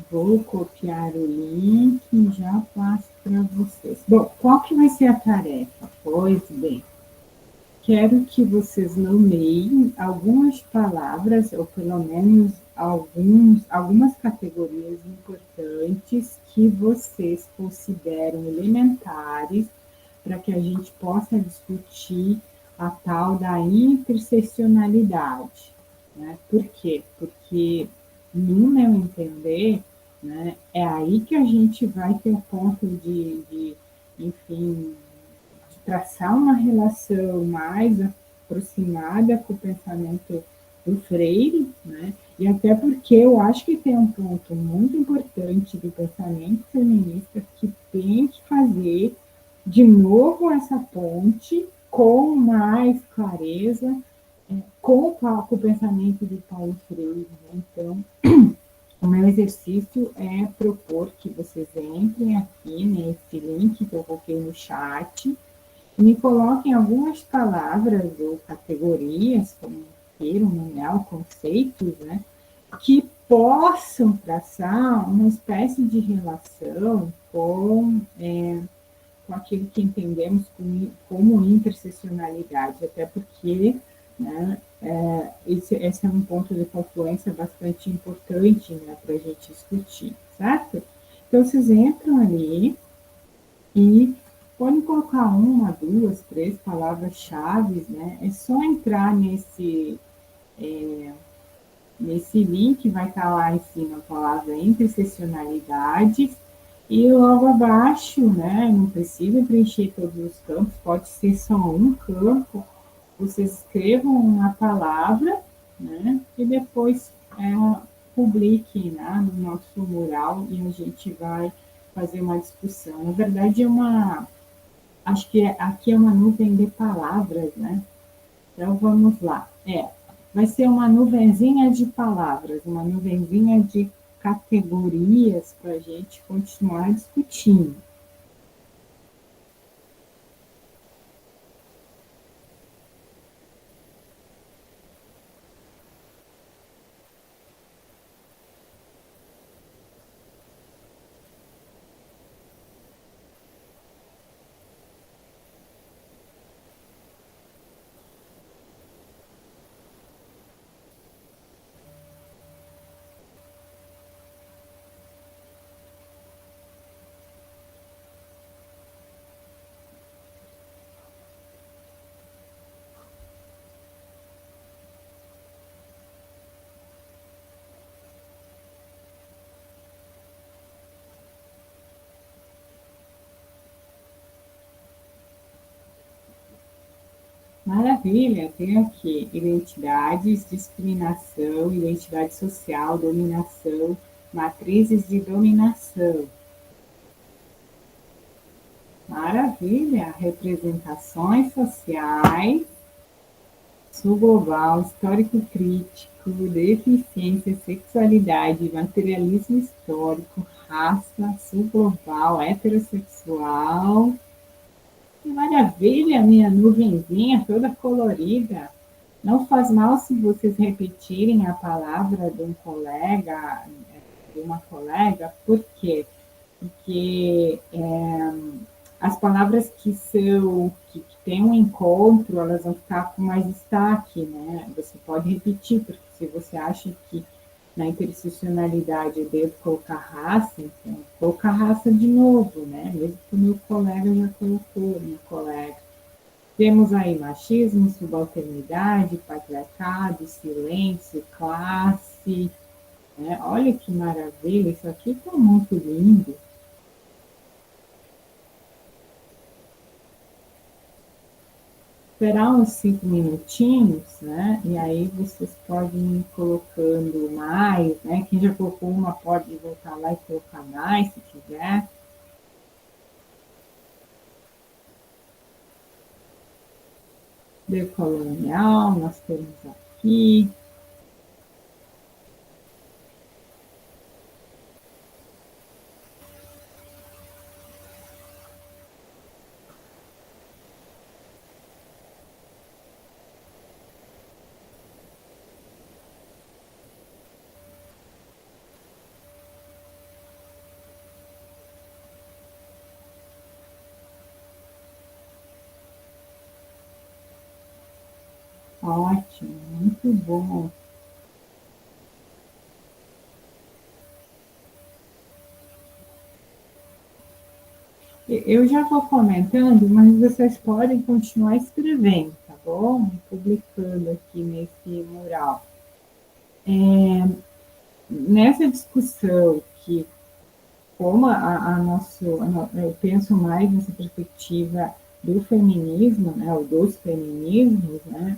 Vou copiar o link e já passo para vocês. Bom, qual que vai ser a tarefa? Pois bem, quero que vocês nomeiem algumas palavras, ou pelo menos algumas categorias importantes que vocês consideram elementares para que a gente possa discutir a tal da interseccionalidade. Né? Por quê? Porque, no meu entender, né, é aí que a gente vai ter o ponto enfim, de traçar uma relação mais aproximada com o pensamento do Freire, né? E até porque eu acho que tem um ponto muito importante do pensamento feminista que tem que fazer de novo essa ponte com mais clareza com o pensamento de Paulo Freire. Né? Então, o meu exercício é propor que vocês entrem aqui nesse link que eu coloquei no chat e me coloquem algumas palavras ou categorias, como queiram nomear, conceitos, né, que possam traçar uma espécie de relação com aquilo que entendemos como interseccionalidade, até porque, né, esse é um ponto de confluência bastante importante, né, para a gente discutir, certo? Então, vocês entram ali e podem colocar uma, duas, três palavras-chave, né? É só entrar nesse link, vai estar lá em cima a palavra interseccionalidade, e logo abaixo, né, não precisa preencher todos os campos, pode ser só um campo, vocês escrevam uma palavra, né, e depois publiquem, né, no nosso mural e a gente vai fazer uma discussão. Na verdade, acho que aqui é uma nuvem de palavras, né? Então, vamos lá. Vai ser uma nuvenzinha de palavras, uma nuvenzinha de categorias para a gente continuar discutindo. Maravilha, tem aqui identidades, discriminação, identidade social, dominação, matrizes de dominação. Maravilha, representações sociais, sul global, histórico crítico, deficiência, sexualidade, materialismo histórico, raça, sul global, heterossexual. Que maravilha, minha nuvenzinha toda colorida. Não faz mal se vocês repetirem a palavra de um colega, de uma colega, por quê? Porque as palavras que têm um encontro, elas vão ficar com mais destaque, né? Você pode repetir, porque se você acha que na interseccionalidade eu devo colocar raça, então colocar raça de novo, né? Mesmo que o meu colega já colocou, minha colega. Temos aí machismo, subalternidade, patriarcado, silêncio, classe, né? Olha que maravilha, isso aqui está muito lindo. Esperar uns 5 minutinhos, né? E aí vocês podem ir colocando mais, né? Quem já colocou uma pode voltar lá e colocar mais, se quiser. Decolonial, nós temos aqui. Ótimo, muito bom. Eu já vou comentando, mas vocês podem continuar escrevendo, tá bom? Publicando aqui nesse mural. Nessa discussão que, como eu penso mais nessa perspectiva do feminismo, né, ou dos feminismos, né,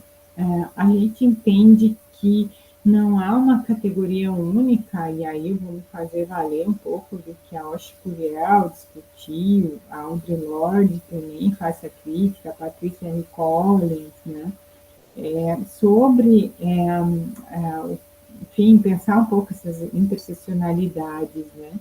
a gente entende que não há uma categoria única, e aí eu vou me fazer valer um pouco do que a Osh Curiel discutiu, a Audre Lorde também faz essa crítica, a Patricia Anne Collins, né, sobre, enfim, pensar um pouco essas interseccionalidades, né,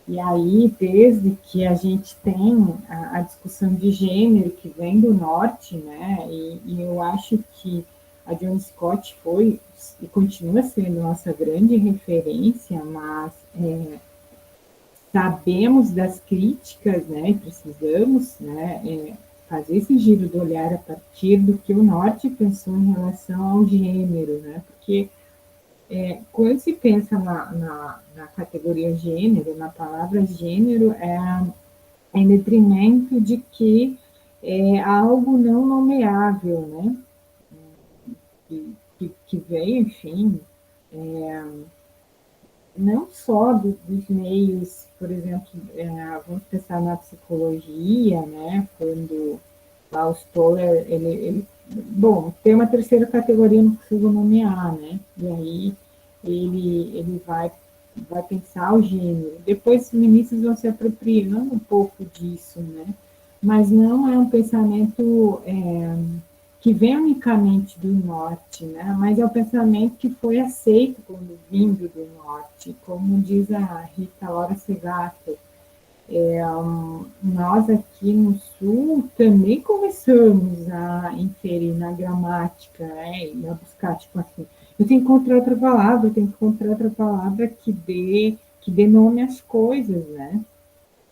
e aí, desde que a gente tem a discussão de gênero que vem do norte, né, e eu acho que a Joan Scott foi e continua sendo nossa grande referência, mas sabemos das críticas, né, e precisamos, né, fazer esse giro do olhar a partir do que o norte pensou em relação ao gênero, né, porque quando se pensa na categoria gênero, na palavra gênero, em detrimento de que é algo não nomeável, né? Que veio, enfim, não só dos meios, por exemplo, vamos pensar na psicologia, né? Quando lá o Stoller, bom, tem uma terceira categoria, não consigo nomear, né? E aí ele vai pensar o gênero. Depois os feministas vão se apropriando um pouco disso, né? Mas não é um pensamento que vem unicamente do norte, né? Mas é um pensamento que foi aceito quando vindo do norte, como diz a Rita Ora Segato. Nós aqui no sul também começamos a inferir na gramática, né? E a buscar, tipo assim, eu tenho que encontrar outra palavra, eu tenho que encontrar outra palavra que dê nome às coisas, né?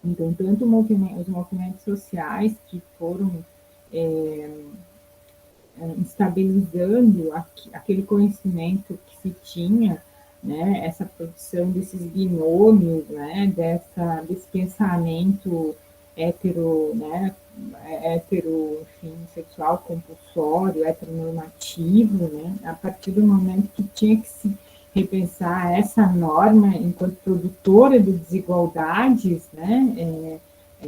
Então, tanto os movimentos sociais que foram estabilizando aquele conhecimento que se tinha, né, essa produção desses binômios, né, desse pensamento hetero, né, enfim, sexual compulsório, heteronormativo, né, a partir do momento que tinha que se repensar essa norma enquanto produtora de desigualdades, né,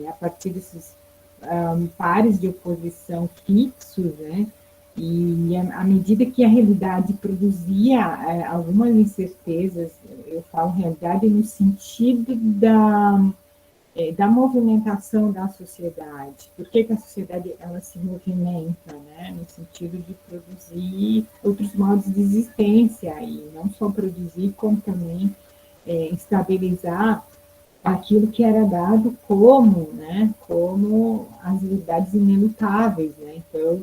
a partir desses pares de oposição fixos, né, E à medida que a realidade produzia algumas incertezas, eu falo realidade no sentido da movimentação da sociedade. Por que a sociedade ela se movimenta, né? No sentido de produzir outros modos de existência, e não só produzir, como também estabilizar aquilo que era dado como, né, como as verdades inelutáveis, né? Então,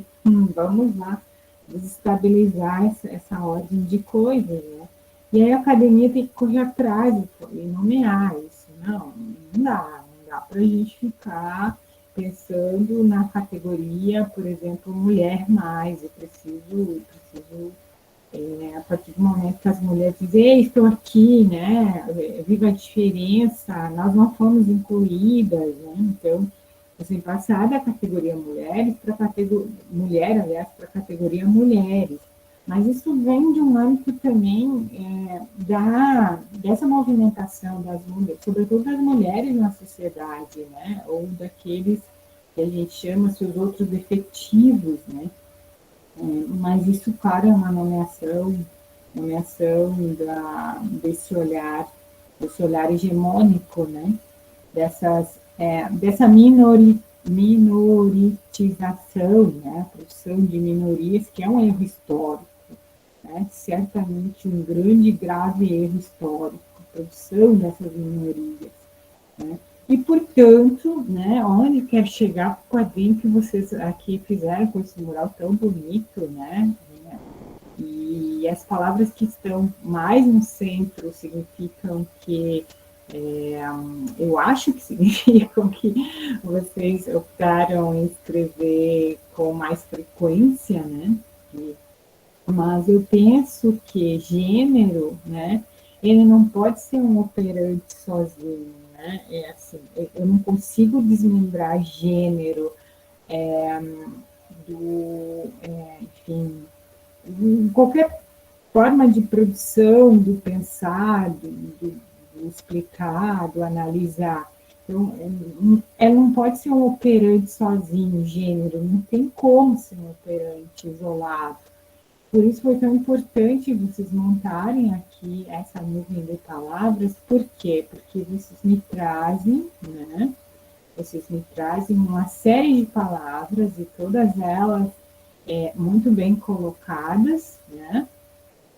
vamos lá desestabilizar essa ordem de coisas, né? E aí a academia tem que correr atrás e nomear isso. Não dá para a gente ficar pensando na categoria, por exemplo, mulher mais. Eu preciso a partir do momento que as mulheres dizem, ei, estou aqui, né? Viva a diferença, nós não fomos incluídas, né? Então, assim, passar da categoria mulheres para a categoria mulher, aliás, para a categoria mulheres. Mas isso vem de um âmbito também dessa movimentação das mulheres, sobretudo das mulheres na sociedade, né? Ou daqueles que a gente chama seus outros efetivos, né? Mas isso, claro, é uma nomeação desse olhar hegemônico, né? Dessa minoritização, né? A produção de minorias, que é um erro histórico, né? Certamente um grande e grave erro histórico, a produção dessas minorias, né? E, portanto, né, onde quer chegar com o quadrinho que vocês aqui fizeram com esse mural tão bonito, né? E as palavras que estão mais no centro significam que, eu acho que significam que vocês optaram em escrever com mais frequência, né? Mas eu penso que gênero, né, ele não pode ser um operante sozinho, né? Assim, eu não consigo desmembrar gênero enfim, qualquer forma de produção, do pensar, do explicar, do analisar. Então, ela não pode ser um operante sozinho, gênero, não tem como ser um operante isolado. Por isso foi tão importante vocês montarem aqui essa nuvem de palavras. Por quê? Porque vocês me trazem, né? Vocês me trazem uma série de palavras e todas elas muito bem colocadas, né?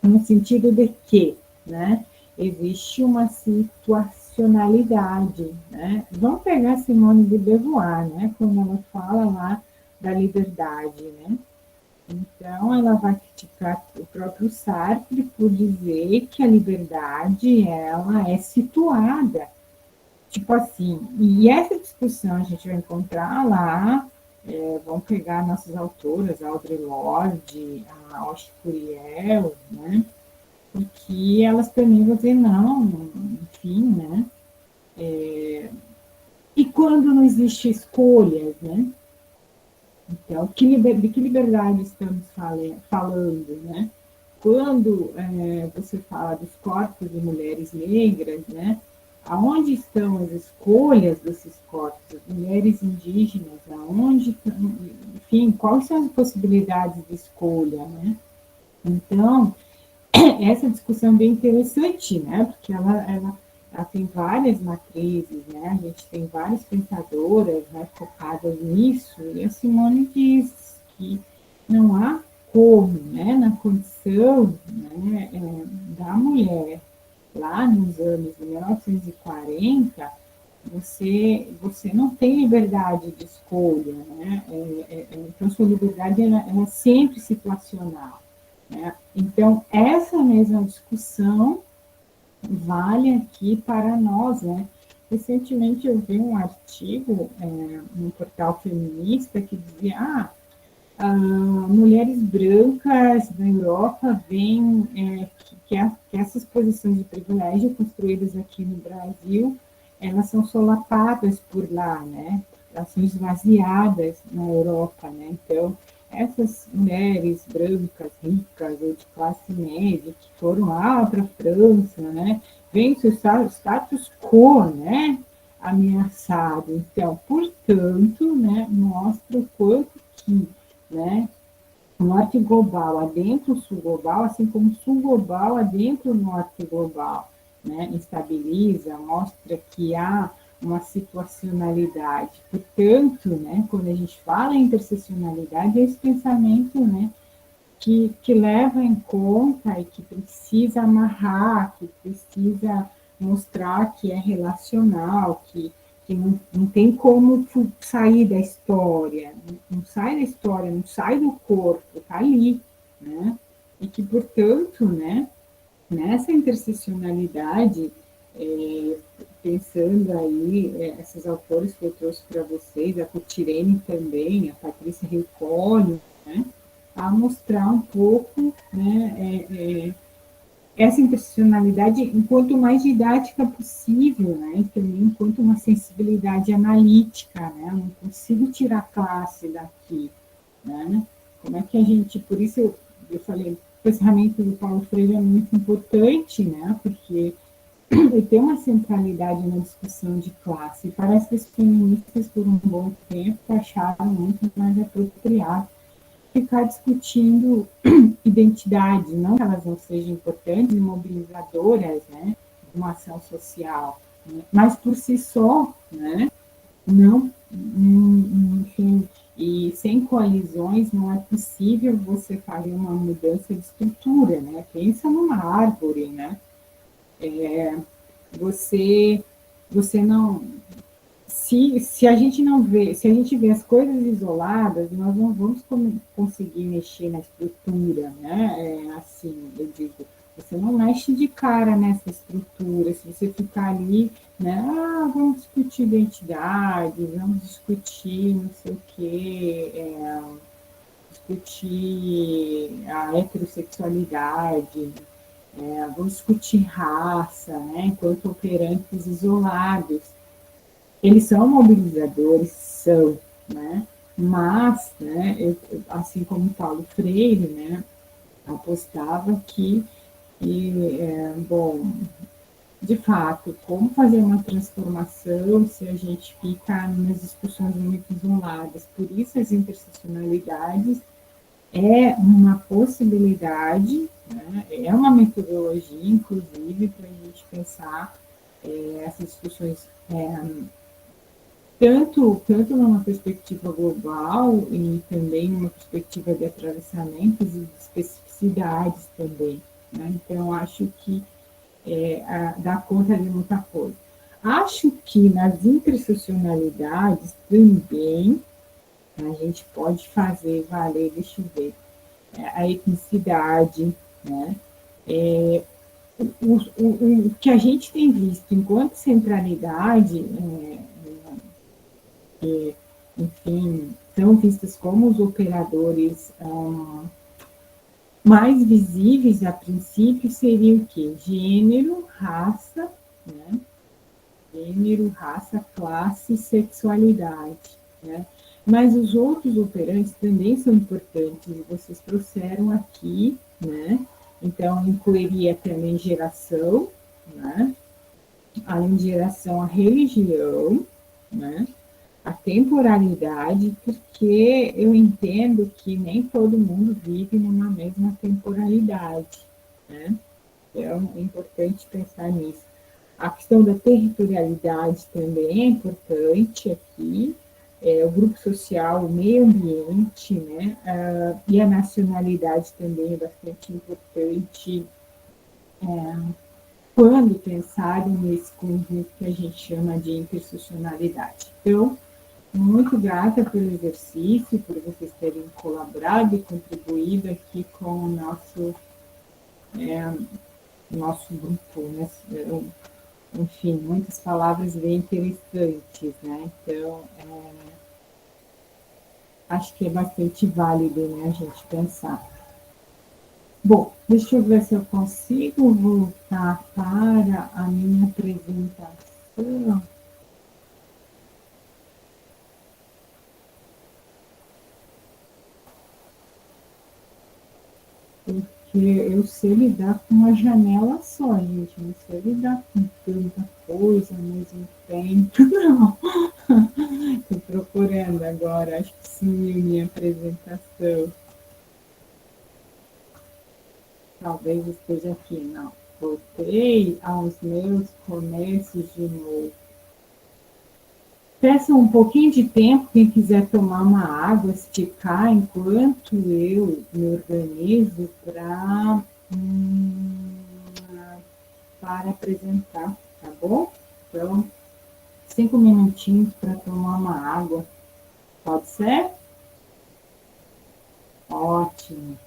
No sentido de que, né? Existe uma situacionalidade, né? Vamos pegar Simone de Beauvoir, né? Quando ela fala lá da liberdade, né? Então, ela vai criticar o próprio Sartre por dizer que a liberdade, ela é situada. Tipo assim, e essa discussão a gente vai encontrar lá, vamos pegar nossas autoras, a Audre Lorde, a Auguste Curiel, né? Porque elas também vão dizer, não, enfim, né? E quando não existe escolhas, né? Então, de que liberdade estamos falando, né? Quando você fala dos corpos de mulheres negras, né? Aonde estão as escolhas desses corpos? As mulheres indígenas, aonde, enfim, quais são as possibilidades de escolha, né? Então, essa discussão é bem interessante, né? Porque ela tem várias matrizes, né? A gente tem várias pensadoras, né, focadas nisso, e a Simone diz que não há como, né, na condição, né, da mulher, lá nos anos de 1940, você não tem liberdade de escolha, né? Então, sua liberdade ela é sempre situacional, né? Então, essa mesma discussão vale aqui para nós, né? Recentemente eu vi um artigo no portal feminista que dizia, mulheres brancas da Europa veem que essas posições de privilégio construídas aqui no Brasil, elas são solapadas por lá, né? Elas são esvaziadas na Europa, né? Então, essas mulheres brancas, ricas ou de classe média, que foram lá para a França, né? Vem seu status quo, né? Ameaçado. Então, portanto, né? Mostra o quanto que, né? o norte global adentro o sul global, assim como o sul global adentro o norte global, né? Estabiliza, mostra que há uma situacionalidade. Portanto, né, quando a gente fala em interseccionalidade, é esse pensamento, né, que leva em conta e que precisa amarrar, que precisa mostrar que é relacional, que não tem como sair da história, não sai da história, não sai do corpo, está ali, né? E que, portanto, né, nessa interseccionalidade, pensando aí, essas autores que eu trouxe para vocês, a Cotirene também, a Patrícia Riccoli, né, a mostrar um pouco, né, essa interseccionalidade enquanto mais didática possível, né, e também enquanto uma sensibilidade analítica, né, eu não consigo tirar a classe daqui, né, como é que a gente, por isso eu falei, o pensamento do Paulo Freire é muito importante, né, porque ele tem uma centralidade na discussão de classe, e parece que os feministas, por um bom tempo, acharam muito mais apropriado ficar discutindo identidade, não que elas não sejam importantes e mobilizadoras, né, de uma ação social, né, mas por si só, né, não, enfim, e sem coalizões não é possível você fazer uma mudança de estrutura, né, pensa numa árvore, né, você, você não, se a gente não vê, se a gente vê as coisas isoladas, nós não vamos conseguir mexer na estrutura, né? Assim, eu digo, você não mexe de cara nessa estrutura, se você ficar ali, né? Ah, vamos discutir identidade, vamos discutir não sei o quê, discutir a heterossexualidade, vamos discutir raça, né? Enquanto operantes isolados. Eles são mobilizadores, são, né? Mas, né, assim como Paulo Freire, né, apostava bom, de fato, como fazer uma transformação se a gente fica nas discussões muito isoladas? Por isso, as interseccionalidades é uma possibilidade, né, é uma metodologia, inclusive, para a gente pensar essas discussões tanto numa perspectiva global e também numa perspectiva de atravessamentos e de especificidades também, né? Então, acho que dá conta de muita coisa. Acho que nas interseccionalidades também a gente pode fazer valer, deixa eu ver, a etnicidade, né? O que a gente tem visto enquanto centralidade, enfim, são vistos como os operadores mais visíveis a princípio seria o quê? Gênero, raça, né? Gênero, raça, classe, sexualidade, né? Mas os outros operantes também são importantes, e vocês trouxeram aqui, né? Então, incluiria também geração, né? Além de geração, a religião, né? A temporalidade, porque eu entendo que nem todo mundo vive numa mesma temporalidade, né? Então, é importante pensar nisso. A questão da territorialidade também é importante aqui, o grupo social, o meio ambiente, né? E a nacionalidade também é bastante importante quando pensado nesse conjunto que a gente chama de interseccionalidade. Então, muito grata pelo exercício, por vocês terem colaborado e contribuído aqui com o nosso grupo, né? Enfim, muitas palavras bem interessantes, né? Então, acho que é bastante válido, né, a gente pensar. Bom, deixa eu ver se eu consigo voltar para a minha apresentação. Porque eu sei lidar com uma janela só, gente. Não sei lidar com tanta coisa ao mesmo tempo, não. Estou procurando agora, acho que sumiu minha apresentação. Talvez esteja aqui, não. Voltei aos meus comércios de novo. Peça um pouquinho de tempo, quem quiser tomar uma água, esticar, enquanto eu me organizo para apresentar, tá bom? Então, 5 minutinhos para tomar uma água. Pode ser? Ótimo.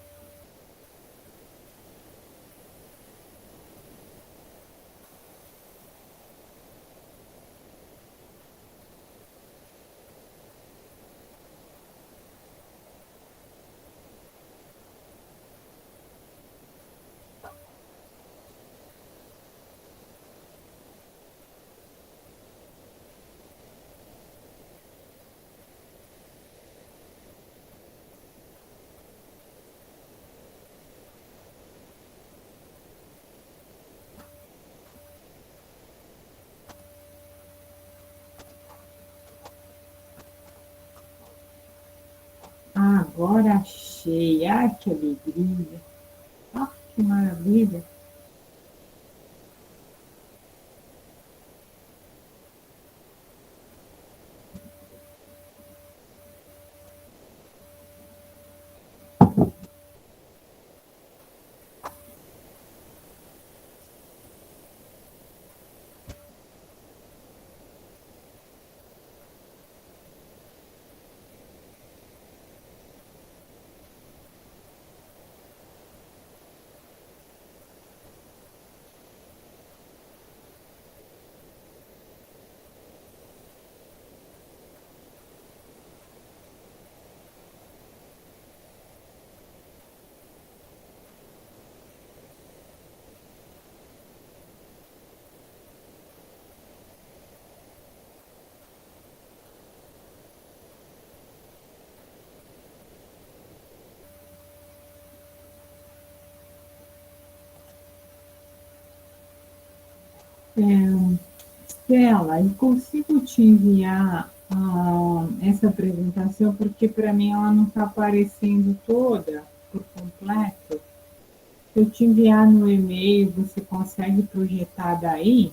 Agora achei. Ah, que alegria. Ah, que maravilha. Stella, eu consigo te enviar essa apresentação, porque para mim ela não está aparecendo toda, por completo. Se eu te enviar no e-mail, você consegue projetar daí?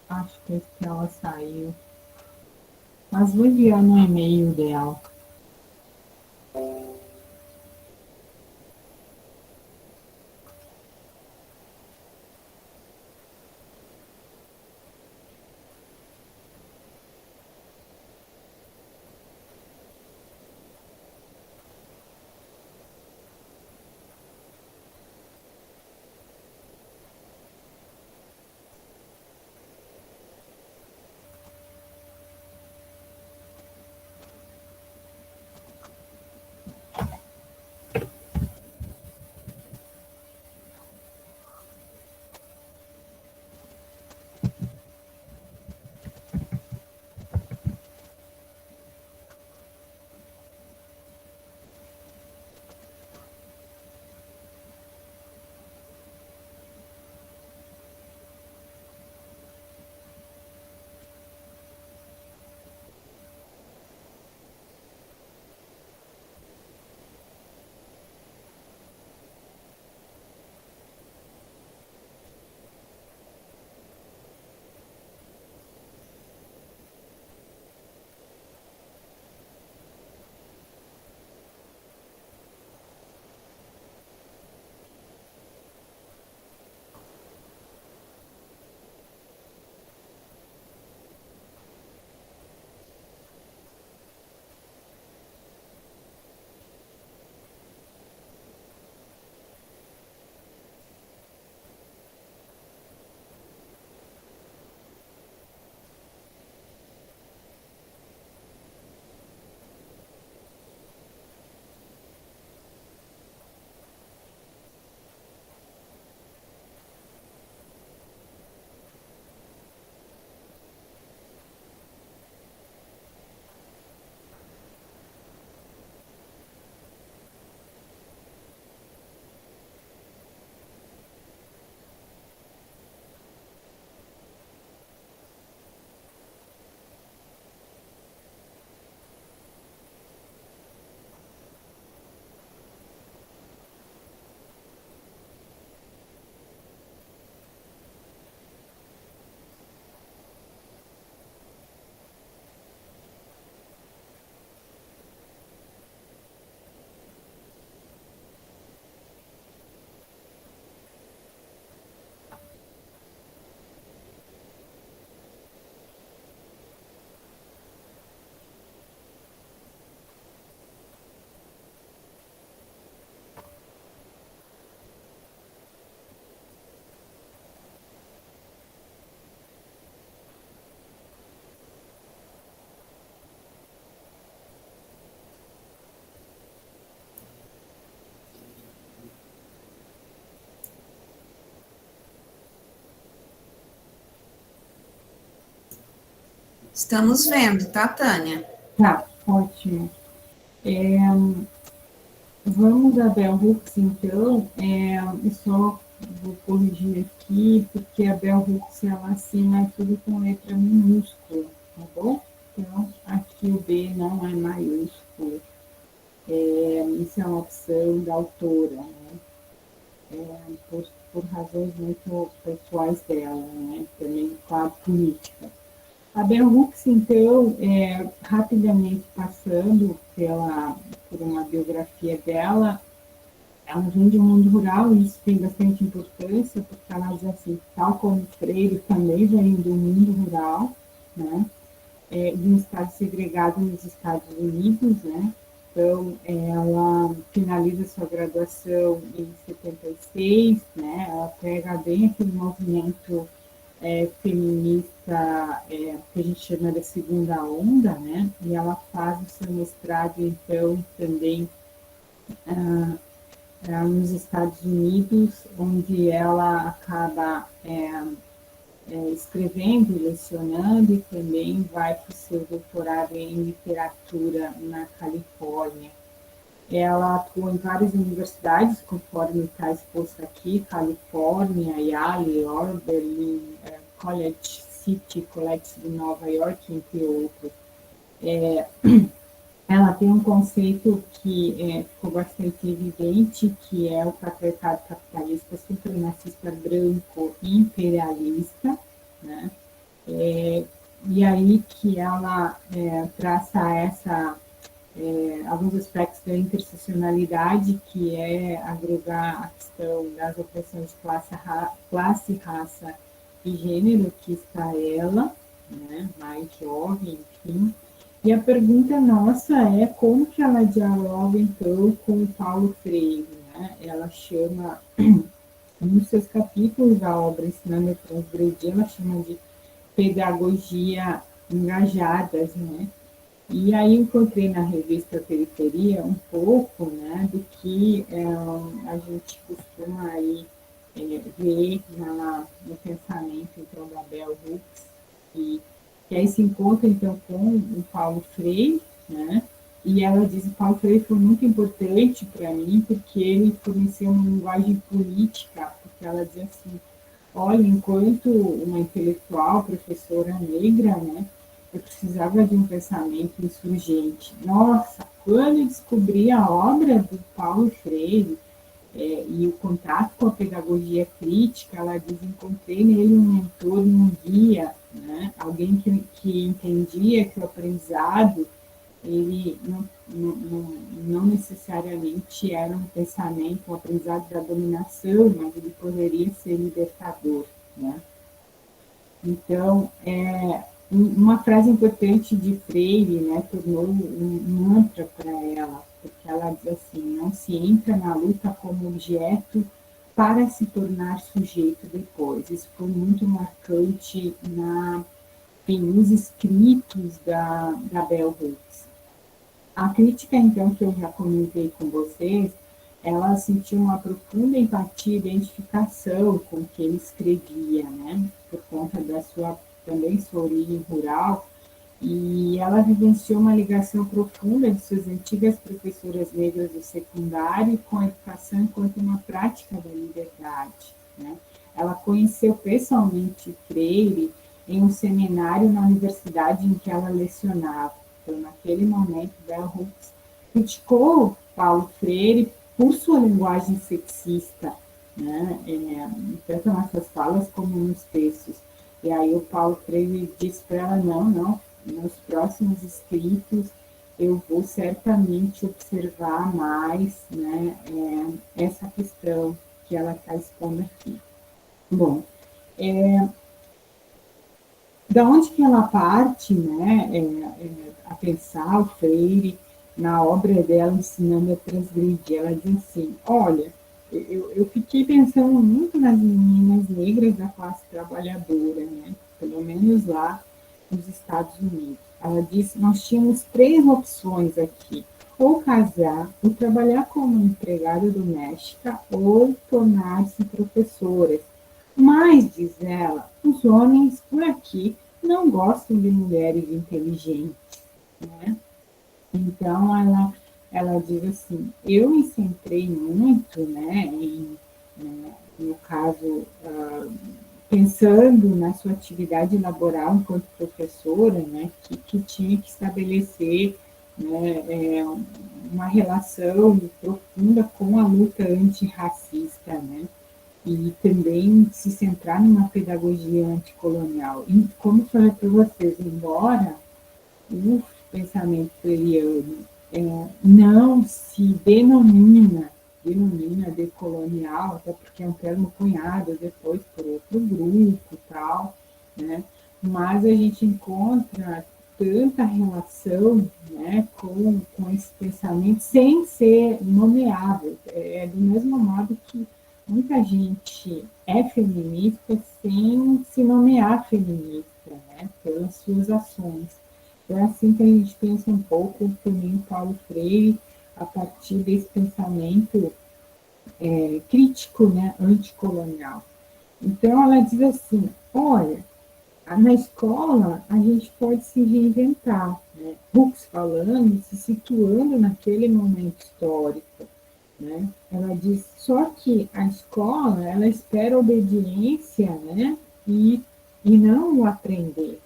Acho que a Stella saiu. Mas vou enviar no e-mail dela. Estamos vendo, tá, Tânia? Tá, ótimo. Vamos a Bell Hooks, então. Eu só vou corrigir aqui, porque a Bell Hooks, ela assina tudo com letra minúscula, tá bom? Então, aqui o B não é maiúsculo. Isso é uma opção da autora, né? Por razões muito pessoais dela, né? Também, claro, política. A Bell Hooks, então, rapidamente passando por uma biografia dela, ela vem de um mundo rural, e isso tem bastante importância, porque ela diz assim, tal como Freire também vem do mundo rural, né? De um estado segregado nos Estados Unidos, né? Então, ela finaliza sua graduação em 76, né? Ela pega bem aquele movimento feminista que a gente chama da segunda onda, né? E ela faz o seu mestrado, então, também nos Estados Unidos, onde ela acaba escrevendo e lecionando, e também vai para o seu doutorado em literatura na Califórnia. Ela atuou em várias universidades, conforme está exposto aqui, Califórnia, Yale, Oberlin, College City, College de Nova York, entre outros. Ela tem um conceito que ficou bastante evidente, que é o patriarcado capitalista supremacista branco imperialista, né? E aí que ela traça alguns aspectos da interseccionalidade, que é agregar a questão das opressões de classe, raça e gênero, que está ela, né, mais jovem, enfim. E a pergunta nossa é como que ela dialoga, então, com o Paulo Freire, né? Ela chama, nos seus capítulos da obra Ensinando a Transgredir, ela chama de pedagogia engajadas, né? E aí encontrei na revista Periferia um pouco, né, do que a gente costuma aí, ver no pensamento, então, da Bell Hooks, que aí se encontra, então, com o Paulo Freire, né, e ela diz que o Paulo Freire foi muito importante para mim, porque ele forneceu uma linguagem política, porque ela diz assim, olha, enquanto uma intelectual, professora negra, né, eu precisava de um pensamento insurgente. Nossa, quando eu descobri a obra do Paulo Freire e o contato com a pedagogia crítica, ela diz, encontrei nele um mentor, um guia, né? Alguém que entendia que o aprendizado, ele não necessariamente era um pensamento, um aprendizado da dominação, mas ele poderia ser libertador, né? Então, uma frase importante de Freire, né, tornou um mantra para ela, porque ela diz assim, não se entra na luta como objeto para se tornar sujeito depois. Isso foi muito marcante nos escritos da Bell Hooks. A crítica, então, que eu já comentei com vocês, ela sentiu uma profunda empatia e identificação com o que ele escrevia, né, por conta da também sua origem rural, e ela vivenciou uma ligação profunda de suas antigas professoras negras do secundário com a educação enquanto uma prática da liberdade, né. Ela conheceu pessoalmente Freire em um seminário na universidade em que ela lecionava. Então, naquele momento, Bell Hooks criticou Paulo Freire por sua linguagem sexista, né, tanto nas suas falas como nos textos. E aí o Paulo Freire disse para ela, não, nos próximos escritos eu vou certamente observar mais, né, essa questão que ela está expondo aqui. Bom, da onde que ela parte, né, a pensar o Freire na obra dela, Ensinando a Transgredir? Ela diz assim, olha, eu fiquei pensando muito nas meninas negras da classe trabalhadora, né, pelo menos lá nos Estados Unidos. Ela disse, nós tínhamos 3 opções aqui, ou casar, ou trabalhar como empregada doméstica, ou tornar-se professoras. Mas, diz ela, os homens por aqui não gostam de mulheres inteligentes, né? Então, ela diz assim, eu me centrei muito, né, no caso, pensando na sua atividade laboral enquanto professora, né, que tinha que estabelecer, né, uma relação profunda com a luta antirracista, né, e também se centrar numa pedagogia anticolonial. E, como eu falei para vocês, embora o pensamento freiriano não se denomina decolonial, até porque é um termo cunhado depois por outro grupo e tal, né? Mas a gente encontra tanta relação, né, com esse pensamento sem ser nomeável. Do mesmo modo que muita gente é feminista sem se nomear feminista, né, pelas suas ações. É assim que a gente pensa um pouco também o Paulo Freire, a partir desse pensamento crítico, né, anticolonial. Então, ela diz assim, olha, na escola a gente pode se reinventar, né? Hooks falando, se situando naquele momento histórico, né? Ela diz, só que a escola, ela espera obediência, né, e não o aprender.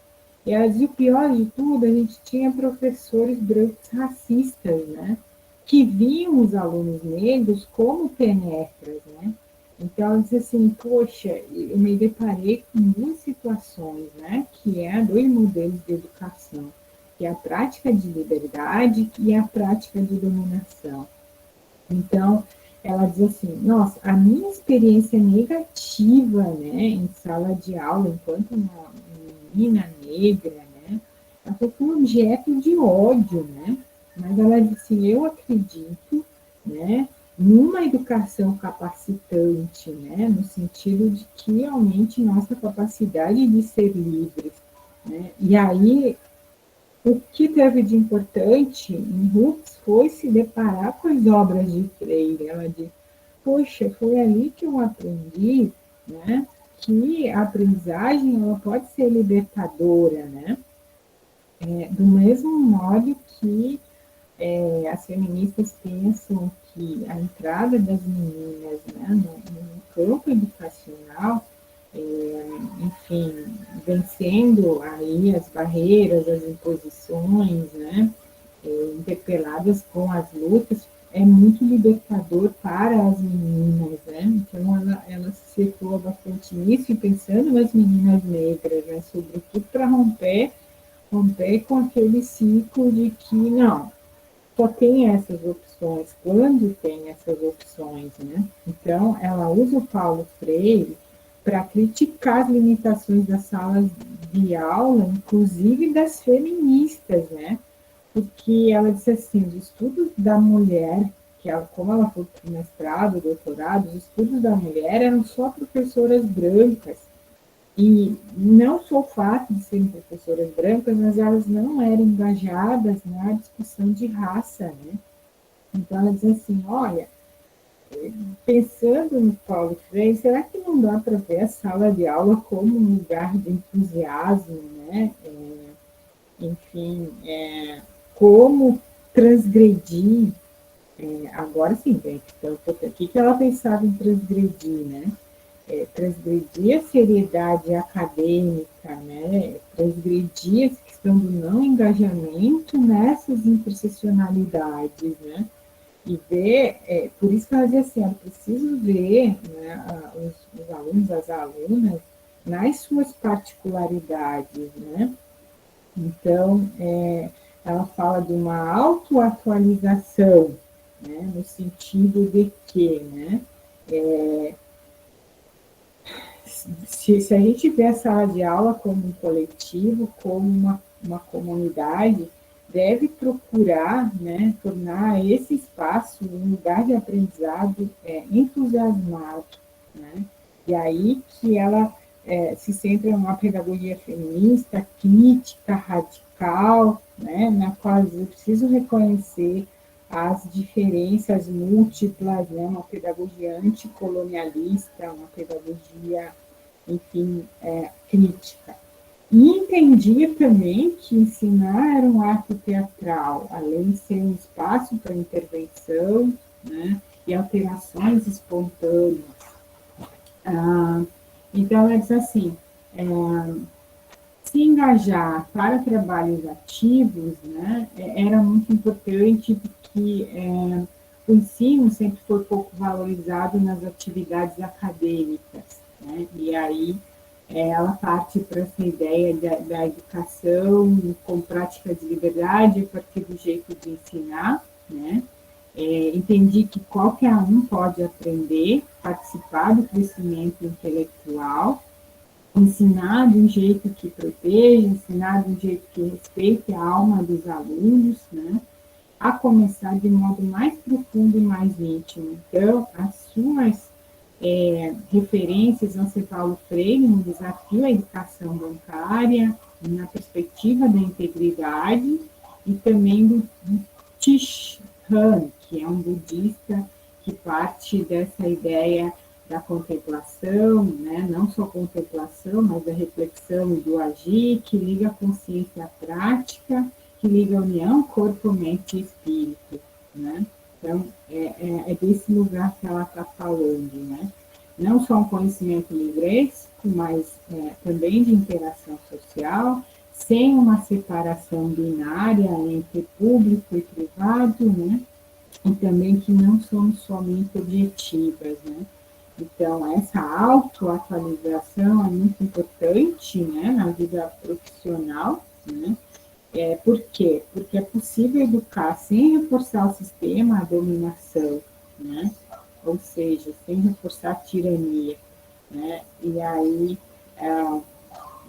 E ela diz, o pior de tudo, a gente tinha professores brancos racistas, né, que viam os alunos negros como penetras, né. Então, ela diz assim, poxa, eu me deparei com duas situações, né, que é dois modelos de educação, que é a prática de liberdade e a prática de dominação. Então, ela diz assim, nossa, a minha experiência negativa, né, em sala de aula, enquanto uma menina negra, né, ela foi um objeto de ódio, né, mas ela disse, eu acredito, né, numa educação capacitante, né, no sentido de que realmente nossa capacidade de ser livres, né, e aí o que teve de importante em Hooks foi se deparar com as obras de Freire. Ela diz, poxa, foi ali que eu aprendi, né, que a aprendizagem ela pode ser libertadora, né? Do mesmo modo que as feministas pensam que a entrada das meninas, né, no campo educacional, enfim, vencendo aí as barreiras, as imposições, né, interpeladas com as lutas, é muito libertador para as meninas, né? Então, ela se situa bastante nisso e pensando nas meninas negras, né? Sobretudo para romper com aquele ciclo de que, não, só tem essas opções, quando tem essas opções, né? Então, ela usa o Paulo Freire para criticar as limitações das salas de aula, inclusive das feministas, né? Porque ela disse assim, os estudos da mulher, que ela, como ela foi para o mestrado, doutorado, os estudos da mulher eram só professoras brancas, e não só o fato de serem professoras brancas, mas elas não eram engajadas na discussão de raça, né? Então, ela diz assim, olha, pensando no Paulo Freire, será que não dá para ver a sala de aula como um lugar de entusiasmo, né? Enfim, como transgredir, agora sim, gente, então, o que ela pensava em transgredir, né? Transgredir a seriedade acadêmica, né? Transgredir essa questão do não engajamento nessas interseccionalidades, né? E ver, por isso que ela dizia assim, eu preciso ver, né, os alunos, as alunas, nas suas particularidades, né? Então, ela fala de uma autoatualização, né, no sentido de que, né, se a gente vê a sala de aula como um coletivo, como uma comunidade, deve procurar, né, tornar esse espaço um lugar de aprendizado entusiasmado, né? E aí que ela se centra numa pedagogia feminista, crítica, radical, né, na qual eu preciso reconhecer as diferenças múltiplas, né, uma pedagogia anticolonialista, uma pedagogia, enfim, crítica. E entendi também que ensinar era um ato teatral, além de ser um espaço para intervenção, né, e alterações espontâneas. Então, ela diz assim, é, se engajar para trabalhos ativos, né, era muito importante porque o ensino sempre foi pouco valorizado nas atividades acadêmicas, né, e aí ela parte para essa ideia da educação com prática de liberdade a partir do jeito de ensinar, né, entendi que qualquer um pode aprender, participar do crescimento intelectual, ensinar de um jeito que proteja, ensinar de um jeito que respeite a alma dos alunos, né? A começar de modo mais profundo e mais íntimo. Então, as suas referências vão ser Paulo Freire, no desafio à educação bancária, na perspectiva da integridade, e também do Tish Han, que é um budista que parte dessa ideia da contemplação, né? Não só contemplação, mas da reflexão e do agir, que liga a consciência à prática, que liga a união corpo, mente e espírito, né? Então, é desse lugar que ela está falando, né? Não só um conhecimento livresco, mas também de interação social, sem uma separação binária entre público e privado, né? E também que não são somente objetivas, né? Então, essa autoatualização é muito importante, né, na vida profissional, né? Por quê? Porque é possível educar sem reforçar o sistema, a dominação, né? Ou seja, sem reforçar a tirania, né? E aí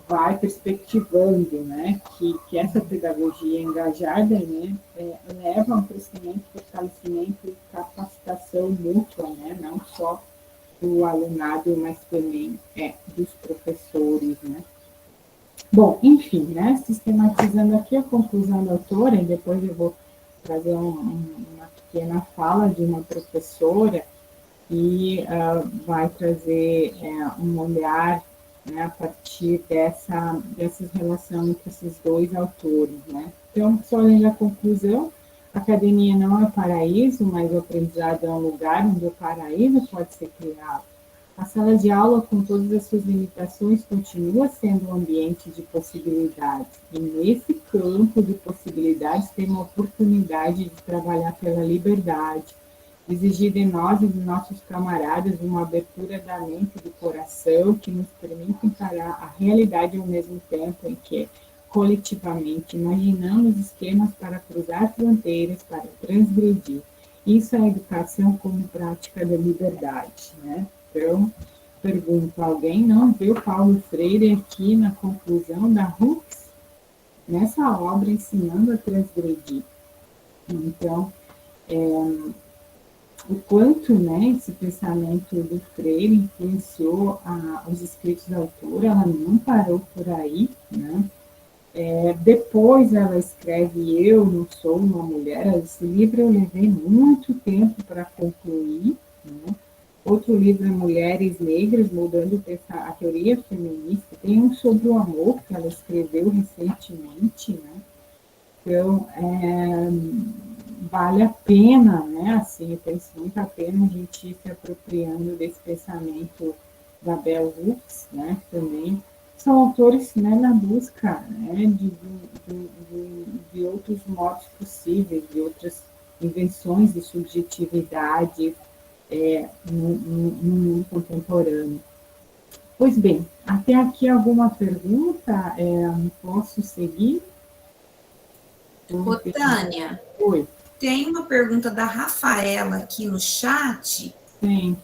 vai perspectivando, né, que essa pedagogia engajada, né, leva a um crescimento, fortalecimento e capacitação mútua, né, não só do alunado, mas também dos professores, né. Bom, enfim, né, sistematizando aqui a conclusão da autora, e depois eu vou trazer uma pequena fala de uma professora que vai trazer um olhar, né, a partir dessas relações entre esses dois autores, né. Então, só lendo a conclusão, a academia não é paraíso, mas o aprendizado é um lugar onde o paraíso pode ser criado. A sala de aula, com todas as suas limitações, continua sendo um ambiente de possibilidades. E nesse campo de possibilidades, tem uma oportunidade de trabalhar pela liberdade, exigir de nós e de nossos camaradas uma abertura da mente e do coração que nos permite encarar a realidade ao mesmo tempo em que, coletivamente, imaginamos esquemas para cruzar fronteiras, para transgredir. Isso é a educação como prática da liberdade, né? Então, pergunto, alguém não viu Paulo Freire aqui na conclusão da Hooks? Nessa obra, ensinando a transgredir. Então, o quanto, né, esse pensamento do Freire influenciou os escritos da autora, ela não parou por aí, né? Depois ela escreve Eu Não Sou Uma Mulher. Esse livro eu levei muito tempo para concluir, né? Outro livro é Mulheres Negras, Mudando a Teoria Feminista. Tem um sobre o amor, que ela escreveu recentemente, né? Então, vale a pena, né? Assim, eu penso muito a pena a gente ir se apropriando desse pensamento da Bell Hooks, né? Também são autores, né, na busca, né, de outros modos possíveis, de outras invenções de subjetividade no mundo contemporâneo. Pois bem, até aqui alguma pergunta? Posso seguir? Ô, Tânia, Oi. Tem uma pergunta da Rafaela aqui no chat. Sim.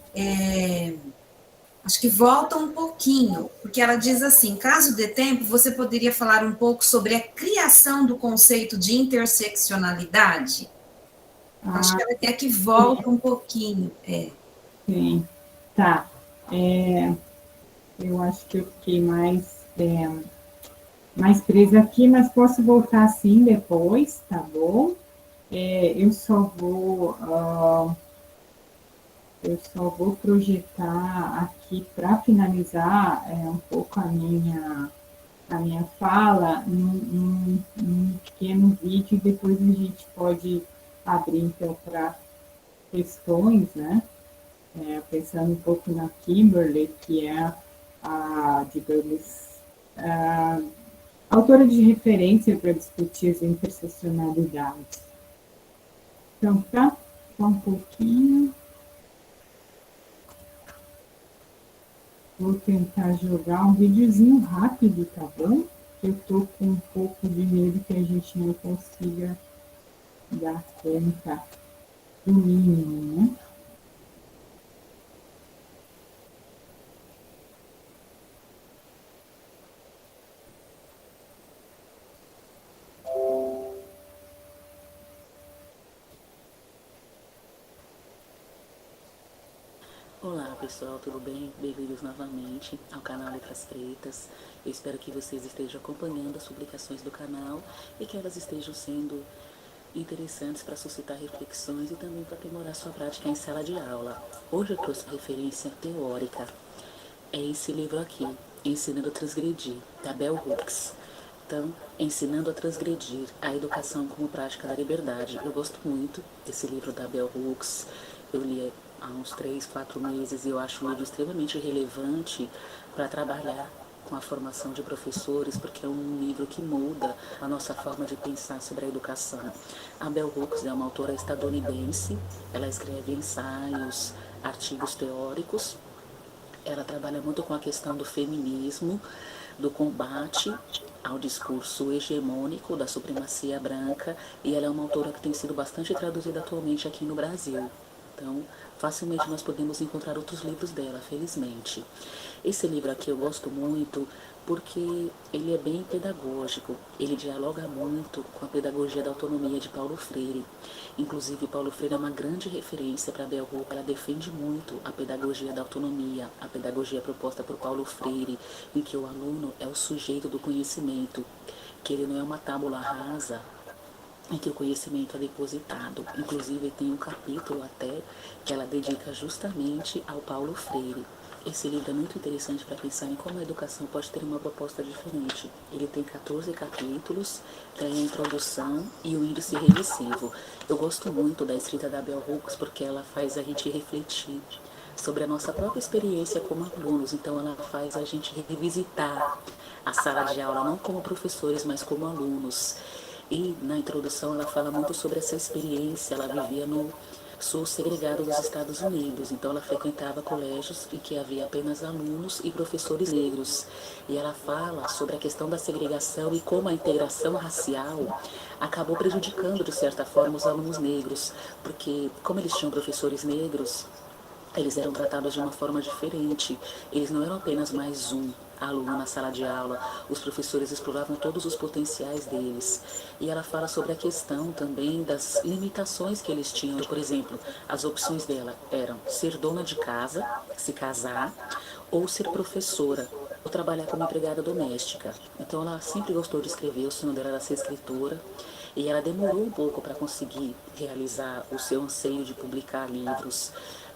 Acho que volta um pouquinho, porque ela diz assim: caso dê tempo, você poderia falar um pouco sobre a criação do conceito de interseccionalidade? Acho que ela quer que volta um pouquinho. Sim, tá. Eu acho que eu fiquei mais presa aqui, mas posso voltar sim depois, tá bom? Eu só vou projetar aqui para finalizar um pouco a minha a minha fala num pequeno vídeo e depois a gente pode abrir então para questões, né? Pensando um pouco na Kimberly, que é a, digamos, a autora de referência para discutir as interseccionalidades. Então, tá? Só um pouquinho. Vou tentar jogar um videozinho rápido, tá bom? Eu tô com um pouco de medo que a gente não consiga dar conta do mínimo, né? Olá pessoal, tudo bem? Bem-vindos novamente ao canal Letras Pretas. Eu espero que vocês estejam acompanhando as publicações do canal e que elas estejam sendo interessantes para suscitar reflexões e também para aprimorar sua prática em sala de aula. Hoje eu trouxe referência teórica. É esse livro aqui, Ensinando a Transgredir, da Bell Hooks. Então, Ensinando a Transgredir, a Educação como Prática da Liberdade. Eu gosto muito desse livro da Bell Hooks. Eu li há uns 3, 4 meses e eu acho um livro extremamente relevante para trabalhar com a formação de professores, porque é um livro que muda a nossa forma de pensar sobre a educação. A Bell Hooks é uma autora estadunidense, ela escreve ensaios, artigos teóricos. Ela trabalha muito com a questão do feminismo, do combate ao discurso hegemônico da supremacia branca, e ela é uma autora que tem sido bastante traduzida atualmente aqui no Brasil. Então, facilmente nós podemos encontrar outros livros dela, felizmente. Esse livro aqui eu gosto muito porque ele é bem pedagógico, ele dialoga muito com a pedagogia da autonomia de Paulo Freire. Inclusive, Paulo Freire é uma grande referência para a Bell Hooks, ela defende muito a pedagogia da autonomia, a pedagogia proposta por Paulo Freire, em que o aluno é o sujeito do conhecimento, que ele não é uma tábula rasa, em que o conhecimento é depositado. Inclusive, tem um capítulo até que ela dedica justamente ao Paulo Freire. Esse livro é muito interessante para pensar em como a educação pode ter uma proposta diferente. Ele tem 14 capítulos, tem a introdução e o índice regressivo. Eu gosto muito da escrita da Bell Hooks porque ela faz a gente refletir sobre a nossa própria experiência como alunos. Então ela faz a gente revisitar a sala de aula, não como professores, mas como alunos. E na introdução ela fala muito sobre essa experiência. Ela vivia no sul segregado dos Estados Unidos, então ela frequentava colégios em que havia apenas alunos e professores negros. E ela fala sobre a questão da segregação e como a integração racial acabou prejudicando de certa forma os alunos negros, porque como eles tinham professores negros, eles eram tratados de uma forma diferente. Eles não eram apenas mais um aluno na sala de aula. Os professores exploravam todos os potenciais deles. E ela fala sobre a questão também das limitações que eles tinham. Por exemplo, as opções dela eram ser dona de casa, se casar, ou ser professora, ou trabalhar como empregada doméstica. Então ela sempre gostou de escrever, o sonho dela era ser escritora. E ela demorou um pouco para conseguir realizar o seu anseio de publicar livros,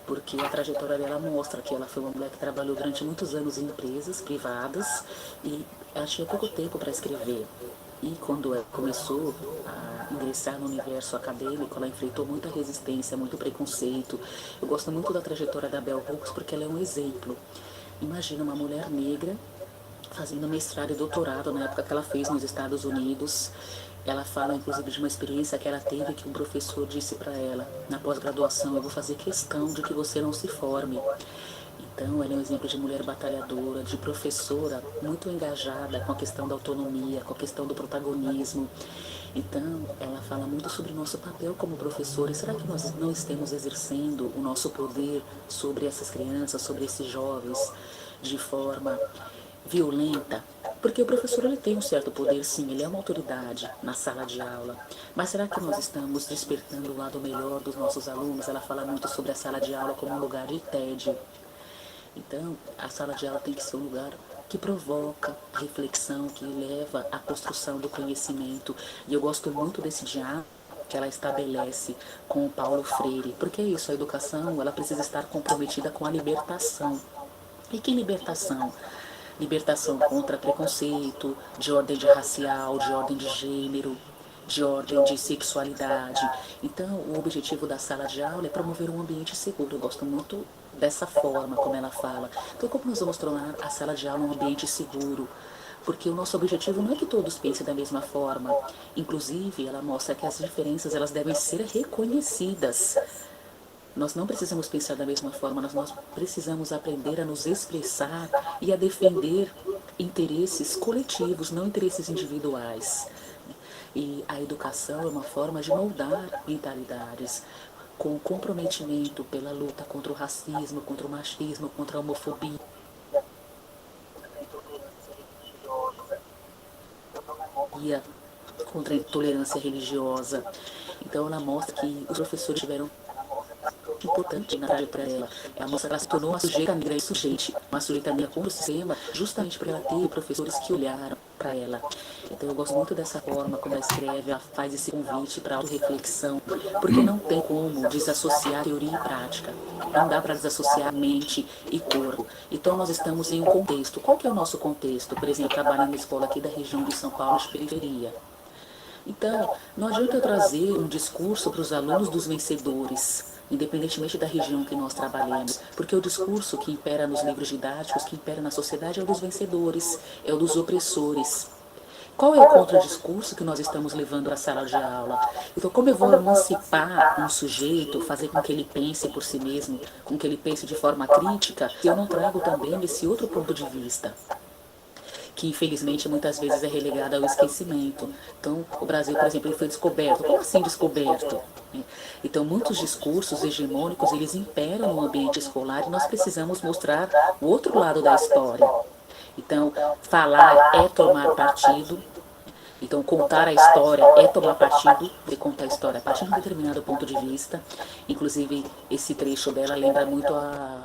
porque a trajetória dela mostra que ela foi uma mulher que trabalhou durante muitos anos em empresas privadas e ela tinha pouco tempo para escrever. E quando ela começou a ingressar no universo acadêmico, ela enfrentou muita resistência, muito preconceito. Eu gosto muito da trajetória da Bell Hooks porque ela é um exemplo. Imagina uma mulher negra fazendo mestrado e doutorado na época que ela fez nos Estados Unidos. Ela fala, inclusive, de uma experiência que ela teve, que um professor disse para ela, na pós-graduação: eu vou fazer questão de que você não se forme. Então, ela é um exemplo de mulher batalhadora, de professora muito engajada com a questão da autonomia, com a questão do protagonismo. Então, ela fala muito sobre o nosso papel como professores. Será que nós não estamos exercendo o nosso poder sobre essas crianças, sobre esses jovens, de forma violenta? Porque o professor ele tem um certo poder, sim, ele é uma autoridade na sala de aula. Mas será que nós estamos despertando o lado melhor dos nossos alunos? Ela fala muito sobre a sala de aula como um lugar de tédio. Então, a sala de aula tem que ser um lugar que provoca reflexão, que leva à construção do conhecimento. E eu gosto muito desse diálogo que ela estabelece com o Paulo Freire, porque é isso, a educação ela precisa estar comprometida com a libertação. E que libertação? libertação contra preconceito, de ordem de racial, de ordem de gênero, de ordem de sexualidade. Então, o objetivo da sala de aula é promover um ambiente seguro. Eu gosto muito dessa forma como ela fala. Então, como nós vamos tornar a sala de aula um ambiente seguro? Porque o nosso objetivo não é que todos pensem da mesma forma. Inclusive, ela mostra que as diferenças elas devem ser reconhecidas. Nós não precisamos pensar da mesma forma, nós precisamos aprender a nos expressar e a defender interesses coletivos, não interesses individuais. E a educação é uma forma de moldar mentalidades, com comprometimento pela luta contra o racismo, contra o machismo, contra a homofobia, contra a intolerância religiosa. Então ela mostra que os professores tiveram importante na verdade para ela. A moça ela se tornou uma sujeita negra e sujeite, uma sujeita negra com o sistema, justamente para ela ter professores que olharam para ela. Então eu gosto muito dessa forma como ela escreve, ela faz esse convite para autorreflexão, porque não tem como desassociar teoria e prática. Não dá para desassociar mente e corpo. Então nós estamos em um contexto. Qual que é o nosso contexto? Por exemplo, trabalhando na escola aqui da região de São Paulo, de periferia. Então, não adianta eu trazer um discurso para os alunos dos vencedores, independentemente da região que nós trabalhemos, porque o discurso que impera nos livros didáticos, que impera na sociedade é o dos vencedores, é o dos opressores. Qual é o contradiscurso que nós estamos levando à sala de aula? Então, como eu vou emancipar um sujeito, fazer com que ele pense por si mesmo, com que ele pense de forma crítica, se eu não trago também esse outro ponto de vista? Que infelizmente muitas vezes é relegado ao esquecimento. Então, o Brasil, por exemplo, ele foi descoberto. Como assim descoberto? Então, muitos discursos hegemônicos, eles imperam no ambiente escolar e nós precisamos mostrar o outro lado da história. Então, falar é tomar partido. Então, contar a história é tomar partido, de contar a história a partir de um determinado ponto de vista. Inclusive, esse trecho dela lembra muito a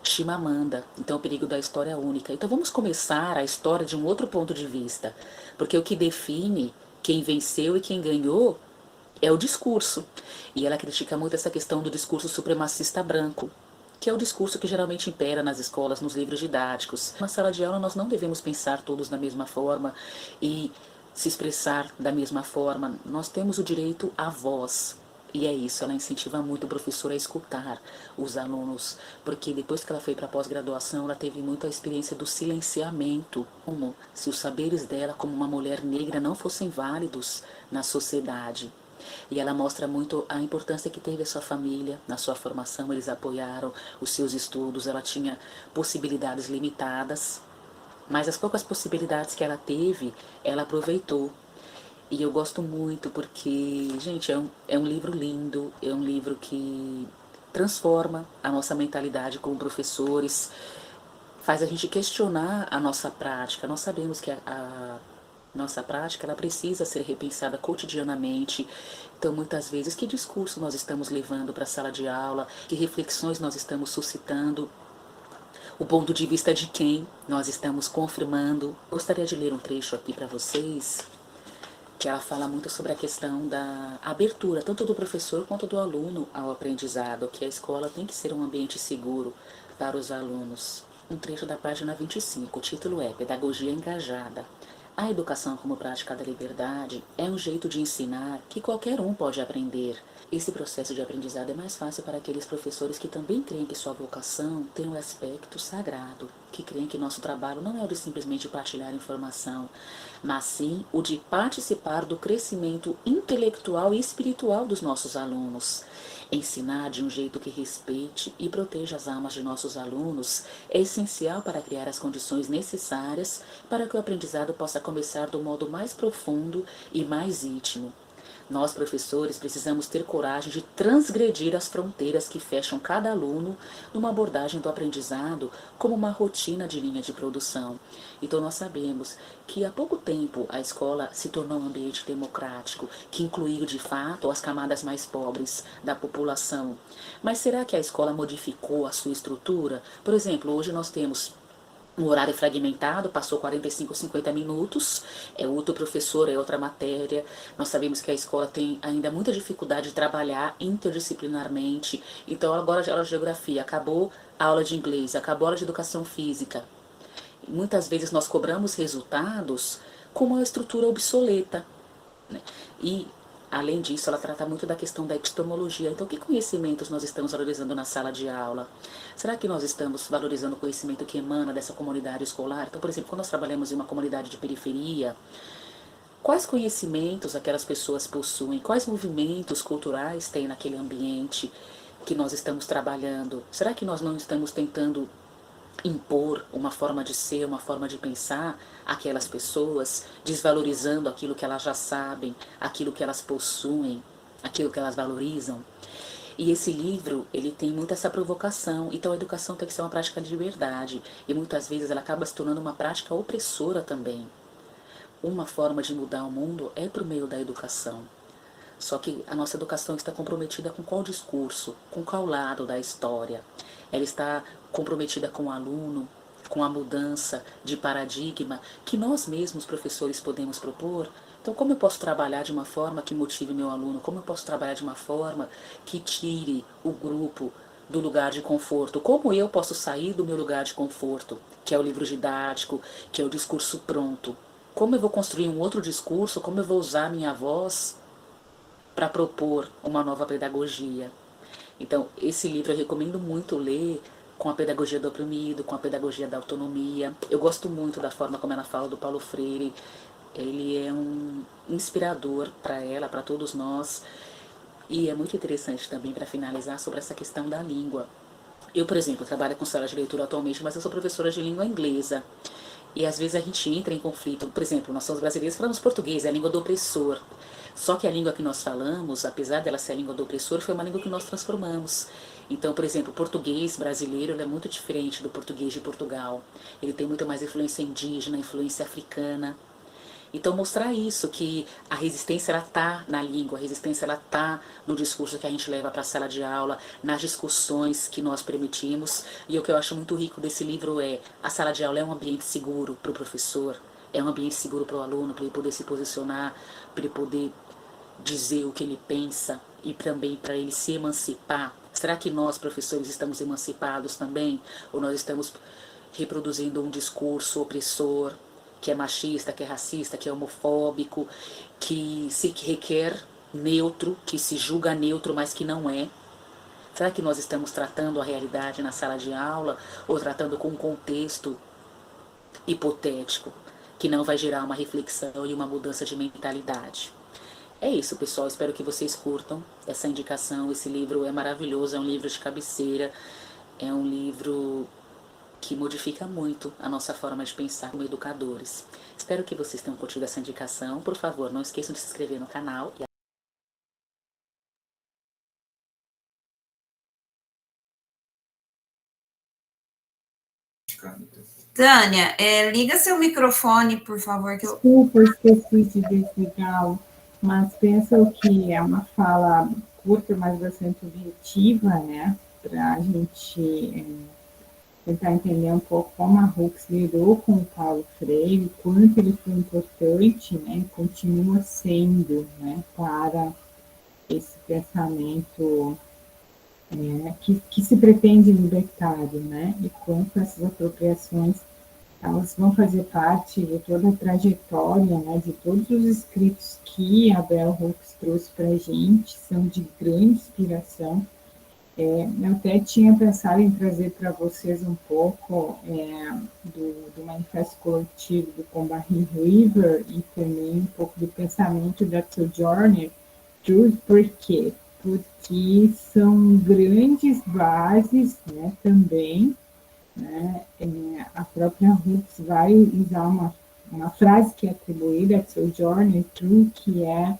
Chimamanda, então o perigo da história única. Então vamos começar a história de um outro ponto de vista, porque o que define quem venceu e quem ganhou é o discurso. E ela critica muito essa questão do discurso supremacista branco, que é o discurso que geralmente impera nas escolas, nos livros didáticos. Na sala de aula nós não devemos pensar todos da mesma forma e se expressar da mesma forma. Nós temos o direito à voz. E é isso, ela incentiva muito o professor a escutar os alunos, porque depois que ela foi para a pós-graduação, ela teve muita experiência do silenciamento, como se os saberes dela como uma mulher negra não fossem válidos na sociedade. E ela mostra muito a importância que teve a sua família na sua formação, eles apoiaram os seus estudos, ela tinha possibilidades limitadas, mas as poucas possibilidades que ela teve, ela aproveitou. E eu gosto muito porque, gente, é um livro lindo, é um livro que transforma a nossa mentalidade como professores, faz a gente questionar a nossa prática. Nós sabemos que a nossa prática ela precisa ser repensada cotidianamente. Então, muitas vezes, que discurso nós estamos levando para a sala de aula, que reflexões nós estamos suscitando, o ponto de vista de quem nós estamos confirmando. Gostaria de ler um trecho aqui para vocês, que ela fala muito sobre a questão da abertura, tanto do professor quanto do aluno ao aprendizado, que a escola tem que ser um ambiente seguro para os alunos. Um trecho da página 25, o título é Pedagogia Engajada. A educação como prática da liberdade é um jeito de ensinar que qualquer um pode aprender. Esse processo de aprendizado é mais fácil para aqueles professores que também creem que sua vocação tem um aspecto sagrado, que creem que nosso trabalho não é o de simplesmente partilhar informação, mas sim o de participar do crescimento intelectual e espiritual dos nossos alunos. Ensinar de um jeito que respeite e proteja as almas de nossos alunos é essencial para criar as condições necessárias para que o aprendizado possa começar do modo mais profundo e mais íntimo. Nós, professores, precisamos ter coragem de transgredir as fronteiras que fecham cada aluno numa abordagem do aprendizado como uma rotina de linha de produção. Então, nós sabemos que há pouco tempo a escola se tornou um ambiente democrático, que incluiu, de fato, as camadas mais pobres da população. Mas será que a escola modificou a sua estrutura? Por exemplo, hoje nós temos um horário fragmentado, passou 45, 50 minutos, é outro professor, é outra matéria. Nós sabemos que a escola tem ainda muita dificuldade de trabalhar interdisciplinarmente. Então agora a aula de geografia, acabou a aula de inglês, acabou a aula de educação física. Muitas vezes nós cobramos resultados com uma estrutura obsoleta, né? E, além disso, ela trata muito da questão da epistemologia. Então, que conhecimentos nós estamos valorizando na sala de aula? Será que nós estamos valorizando o conhecimento que emana dessa comunidade escolar? Então, por exemplo, quando nós trabalhamos em uma comunidade de periferia, quais conhecimentos aquelas pessoas possuem? Quais movimentos culturais tem naquele ambiente que nós estamos trabalhando? Será que nós não estamos tentando impor uma forma de ser, uma forma de pensar àquelas pessoas, desvalorizando aquilo que elas já sabem, aquilo que elas possuem, aquilo que elas valorizam? E esse livro, ele tem muito essa provocação. Então a educação tem que ser uma prática de liberdade. E muitas vezes ela acaba se tornando uma prática opressora também. Uma forma de mudar o mundo é por meio da educação. Só que a nossa educação está comprometida com qual discurso, com qual lado da história? Ela está comprometida com o aluno, com a mudança de paradigma que nós mesmos, professores, podemos propor? Então, como eu posso trabalhar de uma forma que motive meu aluno? Como eu posso trabalhar de uma forma que tire o grupo do lugar de conforto? Como eu posso sair do meu lugar de conforto, que é o livro didático, que é o discurso pronto? Como eu vou construir um outro discurso? Como eu vou usar a minha voz para propor uma nova pedagogia? Então, esse livro eu recomendo muito ler com a pedagogia do oprimido, com a pedagogia da autonomia. Eu gosto muito da forma como ela fala do Paulo Freire. Ele é um inspirador para ela, para todos nós. E é muito interessante também, para finalizar, sobre essa questão da língua. Eu, por exemplo, trabalho com sala de leitura atualmente, mas eu sou professora de língua inglesa. E às vezes a gente entra em conflito. Por exemplo, nós somos brasileiros, falamos português, é a língua do opressor. Só que a língua que nós falamos, apesar dela ser a língua do opressor, foi uma língua que nós transformamos. Então, por exemplo, o português brasileiro ele é muito diferente do português de Portugal. Ele tem muito mais influência indígena, influência africana. Então, mostrar isso, que a resistência ela tá na língua, a resistência ela tá no discurso que a gente leva para a sala de aula, nas discussões que nós permitimos. E o que eu acho muito rico desse livro é a sala de aula é um ambiente seguro para o professor, é um ambiente seguro para o aluno, para ele poder se posicionar, para ele poder dizer o que ele pensa e também para ele se emancipar. Será que nós, professores, estamos emancipados também? Ou nós estamos reproduzindo um discurso opressor, que é machista, que é racista, que é homofóbico, que se requer neutro, que se julga neutro, mas que não é? Será que nós estamos tratando a realidade na sala de aula ou tratando com um contexto hipotético, que não vai gerar uma reflexão e uma mudança de mentalidade? É isso, pessoal. Espero que vocês curtam essa indicação. Esse livro é maravilhoso, é um livro de cabeceira, é um livro que modifica muito a nossa forma de pensar como educadores. Espero que vocês tenham curtido essa indicação. Por favor, não esqueçam de se inscrever no canal. Tânia, liga seu microfone, por favor. Desculpa, esqueci de desligá-lo, mas pensa que é uma fala curta, mas bastante objetiva, né? Para a gente tentar entender um pouco como a Hooks lidou com o Paulo Freire, quanto ele foi importante, né? Continua sendo, né? Para esse pensamento que se pretende libertário, né? E quanto essas apropriações elas vão fazer parte de toda a trajetória, né, de todos os escritos que a Bell Hooks trouxe para a gente, são de grande inspiração. Eu até tinha pensado em trazer para vocês um pouco do Manifesto Coletivo do Combahee River e também um pouco do pensamento da Sojourner Truth. Por quê? Porque são grandes bases, né, também, né? A própria Hooks vai usar uma frase que é atribuída a Sojourner Truth, que é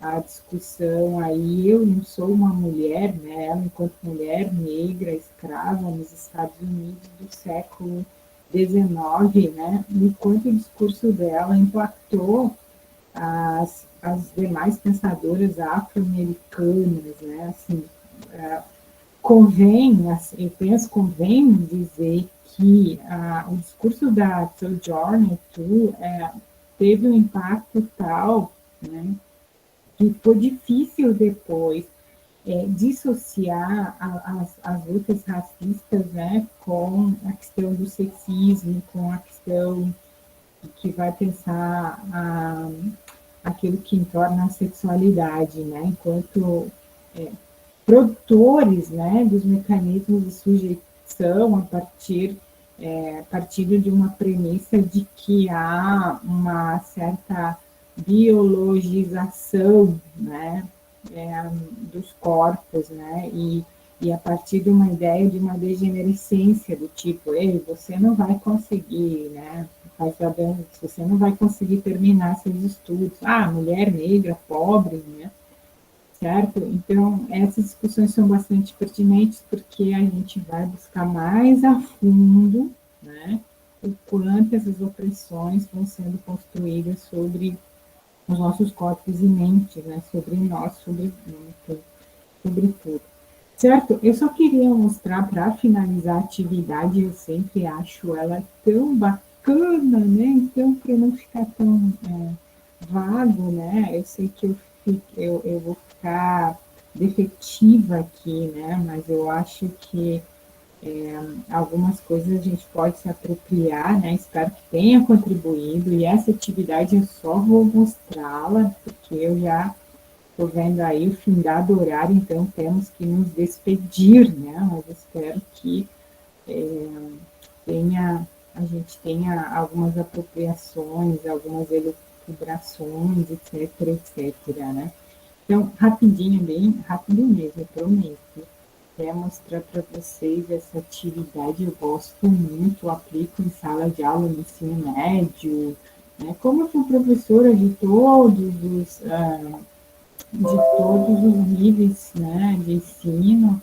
a discussão aí, eu não sou uma mulher, né? Ela enquanto mulher negra, escrava nos Estados Unidos do século XIX, né? E quanto o discurso dela impactou as demais pensadoras afro-americanas, né? Assim, eu penso, convém dizer que o discurso da Sojourner Truth teve um impacto tal, né, que foi difícil depois dissociar as lutas racistas, né, com a questão do sexismo, com a questão que vai pensar aquilo que torna a sexualidade, né, enquanto produtores, né, dos mecanismos de sujeição a partir de uma premissa de que há uma certa biologização, né, dos corpos, né, e a partir de uma ideia de uma degenerescência do tipo, ei, você não vai conseguir, né, você não vai conseguir terminar seus estudos, mulher negra, pobre, né, certo? Então, essas discussões são bastante pertinentes porque a gente vai buscar mais a fundo, né, o quanto essas opressões vão sendo construídas sobre os nossos corpos e mentes, né, sobre nós, sobre tudo. Certo? Eu só queria mostrar, para finalizar a atividade, eu sempre acho ela tão bacana, né? Então, para não ficar tão vago, né? Eu sei que eu vou ficar defetiva aqui, né? Mas eu acho que algumas coisas a gente pode se apropriar, né? Espero que tenha contribuído, e essa atividade eu só vou mostrá-la, porque eu já estou vendo aí o findado horário, então temos que nos despedir, né? Mas espero que a gente tenha algumas apropriações, algumas elucubrações, etc, etc, né? Então, rapidinho, bem rápido mesmo, eu prometo. Quero mostrar para vocês essa atividade, eu gosto muito, aplico em sala de aula no ensino médio, né? Como eu fui professora de todos os níveis, né, de ensino,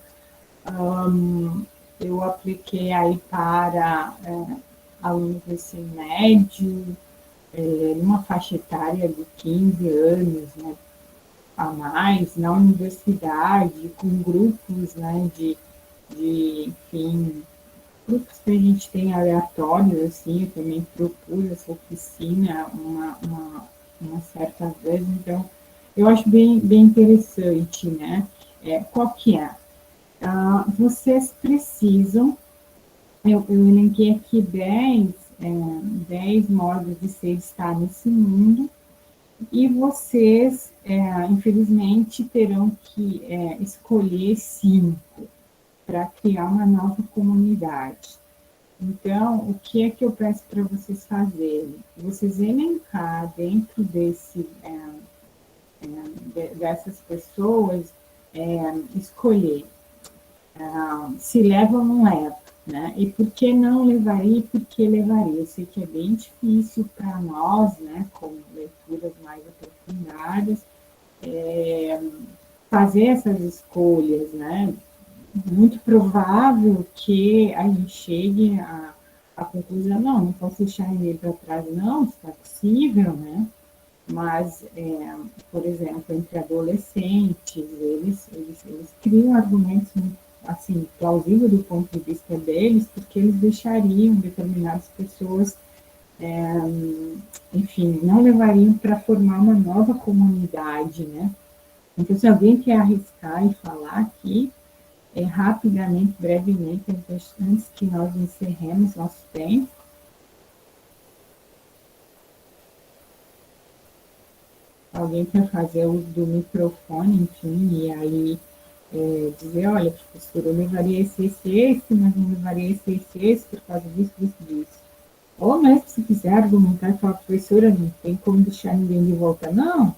eu apliquei aí para alunos do ensino médio, numa faixa etária de 15 anos, né, a mais, na universidade, com grupos, né, enfim, grupos que a gente tem aleatórios, assim, eu também propus essa oficina uma certa vez, então, eu acho bem interessante, né? Qual que é? Vocês precisam, eu elenquei aqui 10 modos de ser estar nesse mundo, e vocês, infelizmente, terão que escolher 5 para criar uma nova comunidade. Então, o que é que eu peço para vocês fazerem? Vocês elencar dentro dessas pessoas, escolher se leva ou não leva, né? E por que não levaria e por que levaria? Eu sei que é bem difícil para nós, né, com leituras mais aprofundadas, fazer essas escolhas, né? Muito provável que a gente chegue à conclusão, não posso deixar ele para trás, não, está possível, né? Mas, por exemplo, entre adolescentes, eles criam argumentos, assim, plausíveis do ponto de vista deles, porque eles deixariam determinadas pessoas, enfim, não levariam para formar uma nova comunidade, né? Então, se alguém quer arriscar e falar aqui, rapidamente, brevemente, antes que nós encerremos nosso tempo. Alguém quer fazer uso do microfone, enfim, e aí dizer, olha, professora, eu levaria esse, mas não levaria esse, por causa disso. Ou mesmo, se quiser argumentar e falar, professora, não tem como deixar ninguém de volta, não.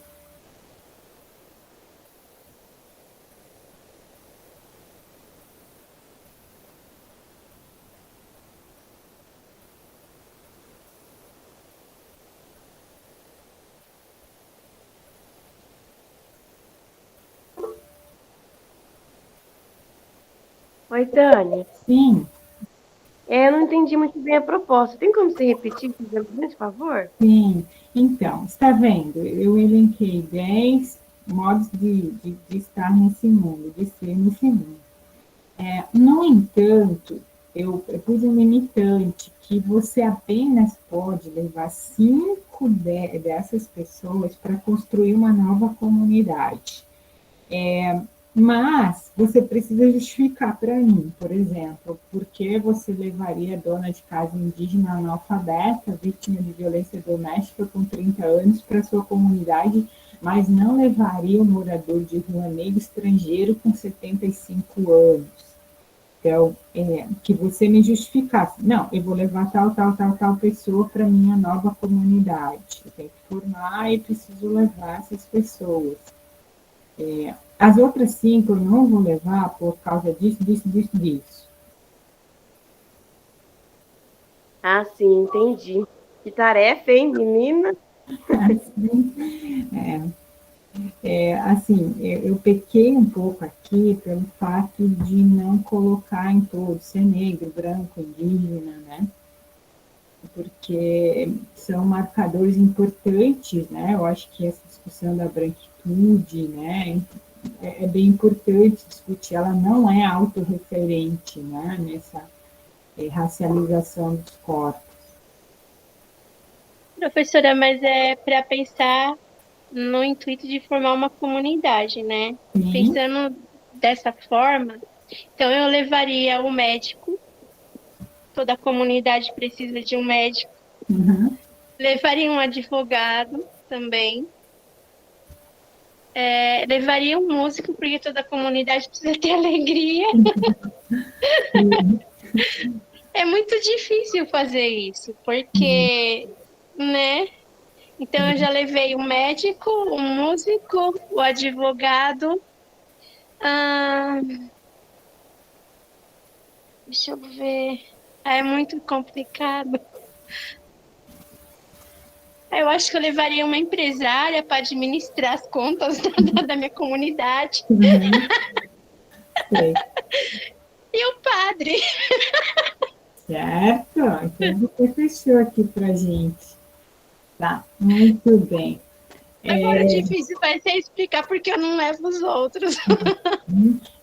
Oi, Tânia. Sim. Eu não entendi muito bem a proposta. Tem como você repetir, por favor? Sim. Então, está vendo? Eu elenquei 10 modos de estar nesse mundo, de ser nesse mundo. No entanto, eu pus um limitante que você apenas pode levar 5 dessas pessoas para construir uma nova comunidade. Mas você precisa justificar para mim, por exemplo, por que você levaria a dona de casa indígena analfabeta, vítima de violência doméstica com 30 anos para sua comunidade, mas não levaria o morador de rua negro estrangeiro com 75 anos? Então, que você me justificasse. Não, eu vou levar tal pessoa para minha nova comunidade. Eu tenho que formar e preciso levar essas pessoas. As outras 5 eu não vou levar por causa disso. Ah, sim, entendi. Que tarefa, hein, menina? Assim, eu pequei um pouco aqui pelo fato de não colocar em todos, ser negro, branco, indígena, né? Porque são marcadores importantes, né? Eu acho que essa discussão da branquitude, né, é bem importante discutir. Ela não é autorreferente, né, nessa racialização dos corpos. Professora, mas é para pensar no intuito de formar uma comunidade, né? Sim. Pensando dessa forma, então eu levaria o médico, toda a comunidade precisa de um médico, Uhum. levaria um advogado também, levaria um músico, porque toda a comunidade precisa ter alegria. É muito difícil fazer isso, porque, né? Então, eu já levei o médico, o músico, o advogado. Deixa eu ver. É muito complicado. Eu acho que eu levaria uma empresária para administrar as contas da minha comunidade. Uhum. Sei. E o padre. Certo? Então você fechou aqui para gente. Tá, muito bem. Agora, difícil vai ser explicar porque eu não levo os outros.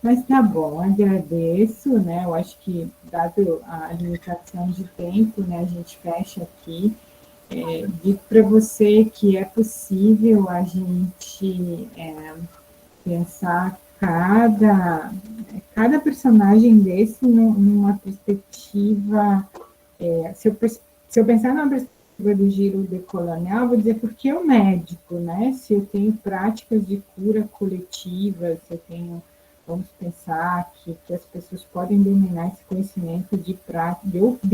Mas tá bom, agradeço, né? Eu acho que, dado a limitação de tempo, né, a gente fecha aqui. Digo para você que é possível a gente pensar cada personagem desse numa perspectiva. Se eu pensar numa perspectiva do giro decolonial, vou dizer por que o médico, né? Se eu tenho práticas de cura coletiva, se eu tenho, vamos pensar que as pessoas podem dominar esse conhecimento de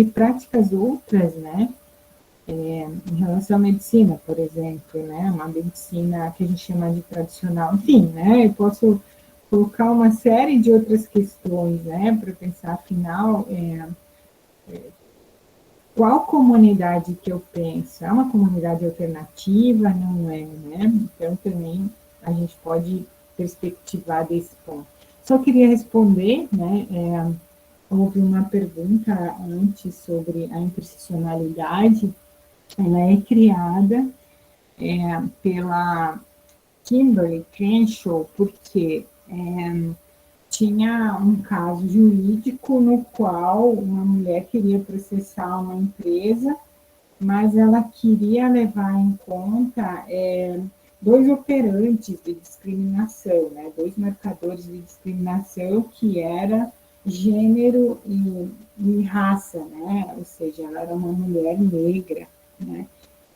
práticas outras, né? Em relação à medicina, por exemplo, né? Uma medicina que a gente chama de tradicional, enfim, né? Eu posso colocar uma série de outras questões, né? Para pensar, afinal, qual comunidade que eu penso? É uma comunidade alternativa? Não é, né? Então, também a gente pode perspectivar desse ponto. Só queria responder, né? Houve uma pergunta antes sobre a interseccionalidade. Ela é criada pela Kimberly Crenshaw, porque tinha um caso jurídico no qual uma mulher queria processar uma empresa, mas ela queria levar em conta 2 operantes de discriminação, né? 2 marcadores de discriminação, que era gênero e raça, né? Ou seja, ela era uma mulher negra, né?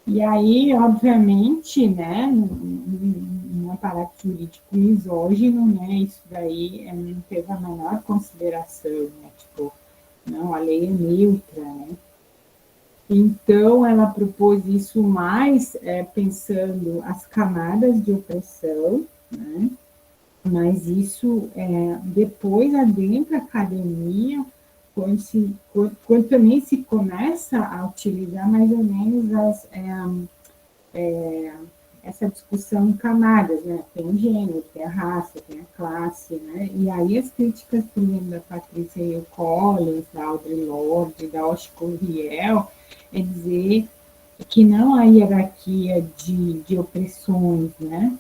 E aí, obviamente, né, num aparato jurídico misógino, né, isso daí não teve a menor consideração, né, tipo, não, a lei é neutra, né. Então, ela propôs isso mais pensando as camadas de opressão, né, mas isso depois adentra a academia, quando também se começa a utilizar mais ou menos essa discussão em camadas, né? Tem o gênero, tem a raça, tem a classe, né? E aí as críticas, por exemplo, da Patrícia Hill Collins, da Audre Lorde, da Oshko Riel, é dizer que não há hierarquia de opressões, né?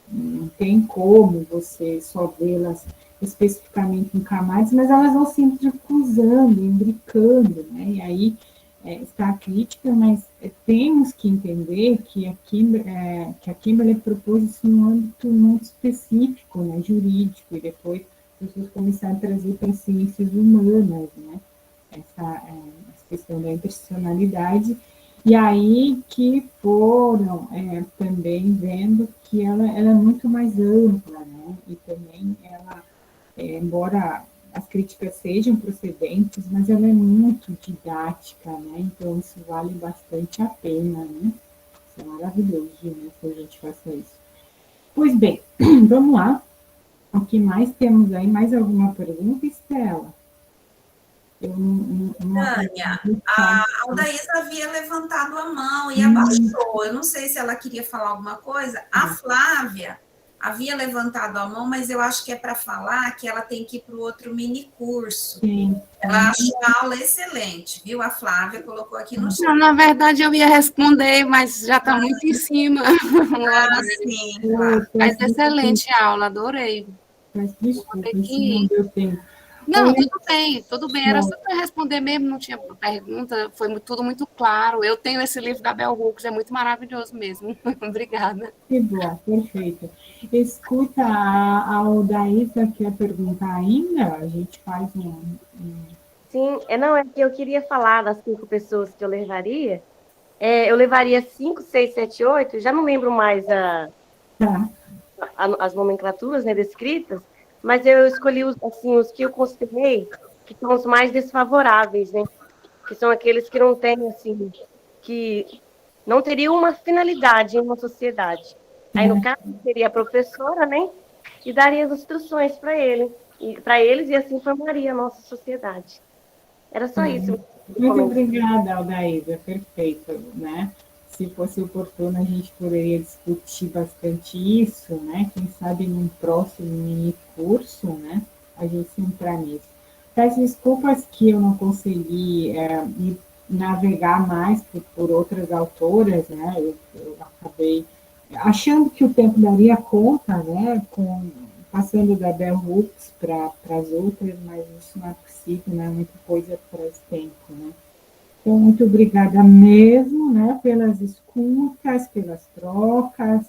Não tem como você só vê-las especificamente em camadas, mas elas vão se entrecruzando, imbricando, né? E aí está a crítica, mas temos que entender que a Kimberley propôs isso num âmbito muito específico, né, jurídico, e depois as pessoas começaram a trazer para as ciências humanas, né, essa questão da interseccionalidade, e aí que foram também vendo que ela é muito mais ampla, né, e também ela, embora as críticas sejam procedentes, mas ela é muito didática, né? Então, isso vale bastante a pena, né? Isso é maravilhoso, né? Que a gente faça isso. Pois bem, vamos lá. O que mais temos aí? Mais alguma pergunta, Estela? Eu não Tânia, a Aldaísa havia levantado a mão e abaixou. Eu não sei se ela queria falar alguma coisa. A Flávia havia levantado a mão, mas eu acho que é para falar que ela tem que ir para o outro mini curso. Sim. Ela achou a aula excelente, viu? A Flávia colocou aqui no chat. Não, na verdade, eu ia responder, mas já está muito em cima. Sim, claro. Mas excelente a aula, adorei. Mas desculpa, se não deu tempo. Não, tudo bem. Era só para responder mesmo, não tinha pergunta, foi tudo muito claro. Eu tenho esse livro da Bell Hooks, é muito maravilhoso mesmo. Obrigada. Que bom, perfeito. Escuta, a Aldaísa quer perguntar ainda? A gente faz Sim, não, é que eu queria falar das 5 pessoas que eu levaria. Eu levaria 5, 6, 7, 8, já não lembro mais as nomenclaturas, né, descritas, mas eu escolhi os que eu considerei que são os mais desfavoráveis, né? Que são aqueles que não têm, assim, que não teriam uma finalidade em uma sociedade. Aí, no caso, seria a professora, né? E daria as instruções para eles, e assim formaria a nossa sociedade. Era só isso. Muito obrigada, Aldaísa, perfeito, né? Se fosse oportuno, a gente poderia discutir bastante isso, né? Quem sabe num próximo mini curso, né? A gente entrar nisso. Peço desculpas que eu não consegui navegar mais por outras autoras, né? Eu acabei achando que o tempo daria conta, né? Passando da Bell Hooks para as outras, mas isso não é possível, né? Muita coisa para esse tempo, né? Então, muito obrigada mesmo, né, pelas escutas, pelas trocas,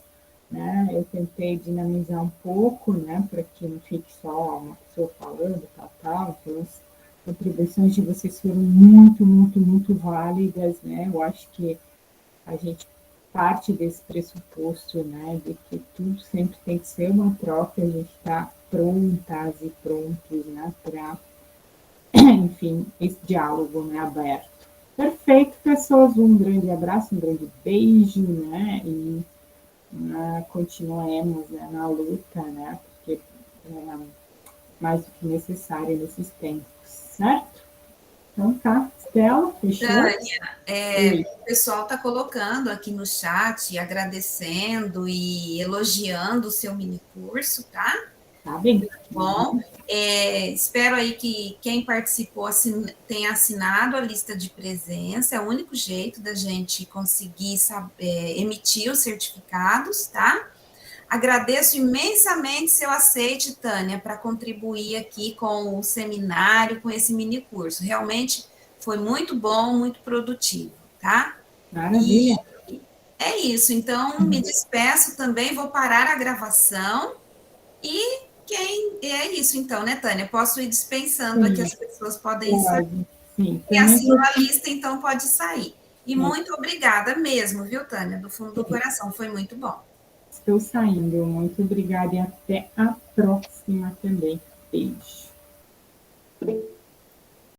né, eu tentei dinamizar um pouco, né, para que não fique só uma pessoa falando, tal, então as contribuições de vocês foram muito, muito, muito válidas, né, eu acho que a gente parte desse pressuposto, né, de que tudo sempre tem que ser uma troca, a gente está prontas e prontos, né, para, enfim, esse diálogo, né, aberto. Perfeito, pessoas. Um grande abraço, um grande beijo, né? E continuemos, né, na luta, né? Porque é mais do que necessário nesses tempos, certo? Então tá, Estela, fechou? Tânia, o pessoal está colocando aqui no chat, agradecendo e elogiando o seu mini curso, tá? Tá bem. Bom, espero aí que quem participou tenha assinado a lista de presença, é o único jeito da gente conseguir emitir os certificados, tá? Agradeço imensamente seu aceite, Tânia, para contribuir aqui com o seminário, com esse mini curso. Realmente foi muito bom, muito produtivo, tá? Maravilha. E é isso, então me despeço também, vou parar a gravação e é isso então, né, Tânia? Posso ir dispensando aqui, as pessoas podem sair. Sim. E assinou a lista, então pode sair. E muito obrigada mesmo, viu, Tânia? Do fundo do coração, foi muito bom. Estou saindo. Muito obrigada e até a próxima também.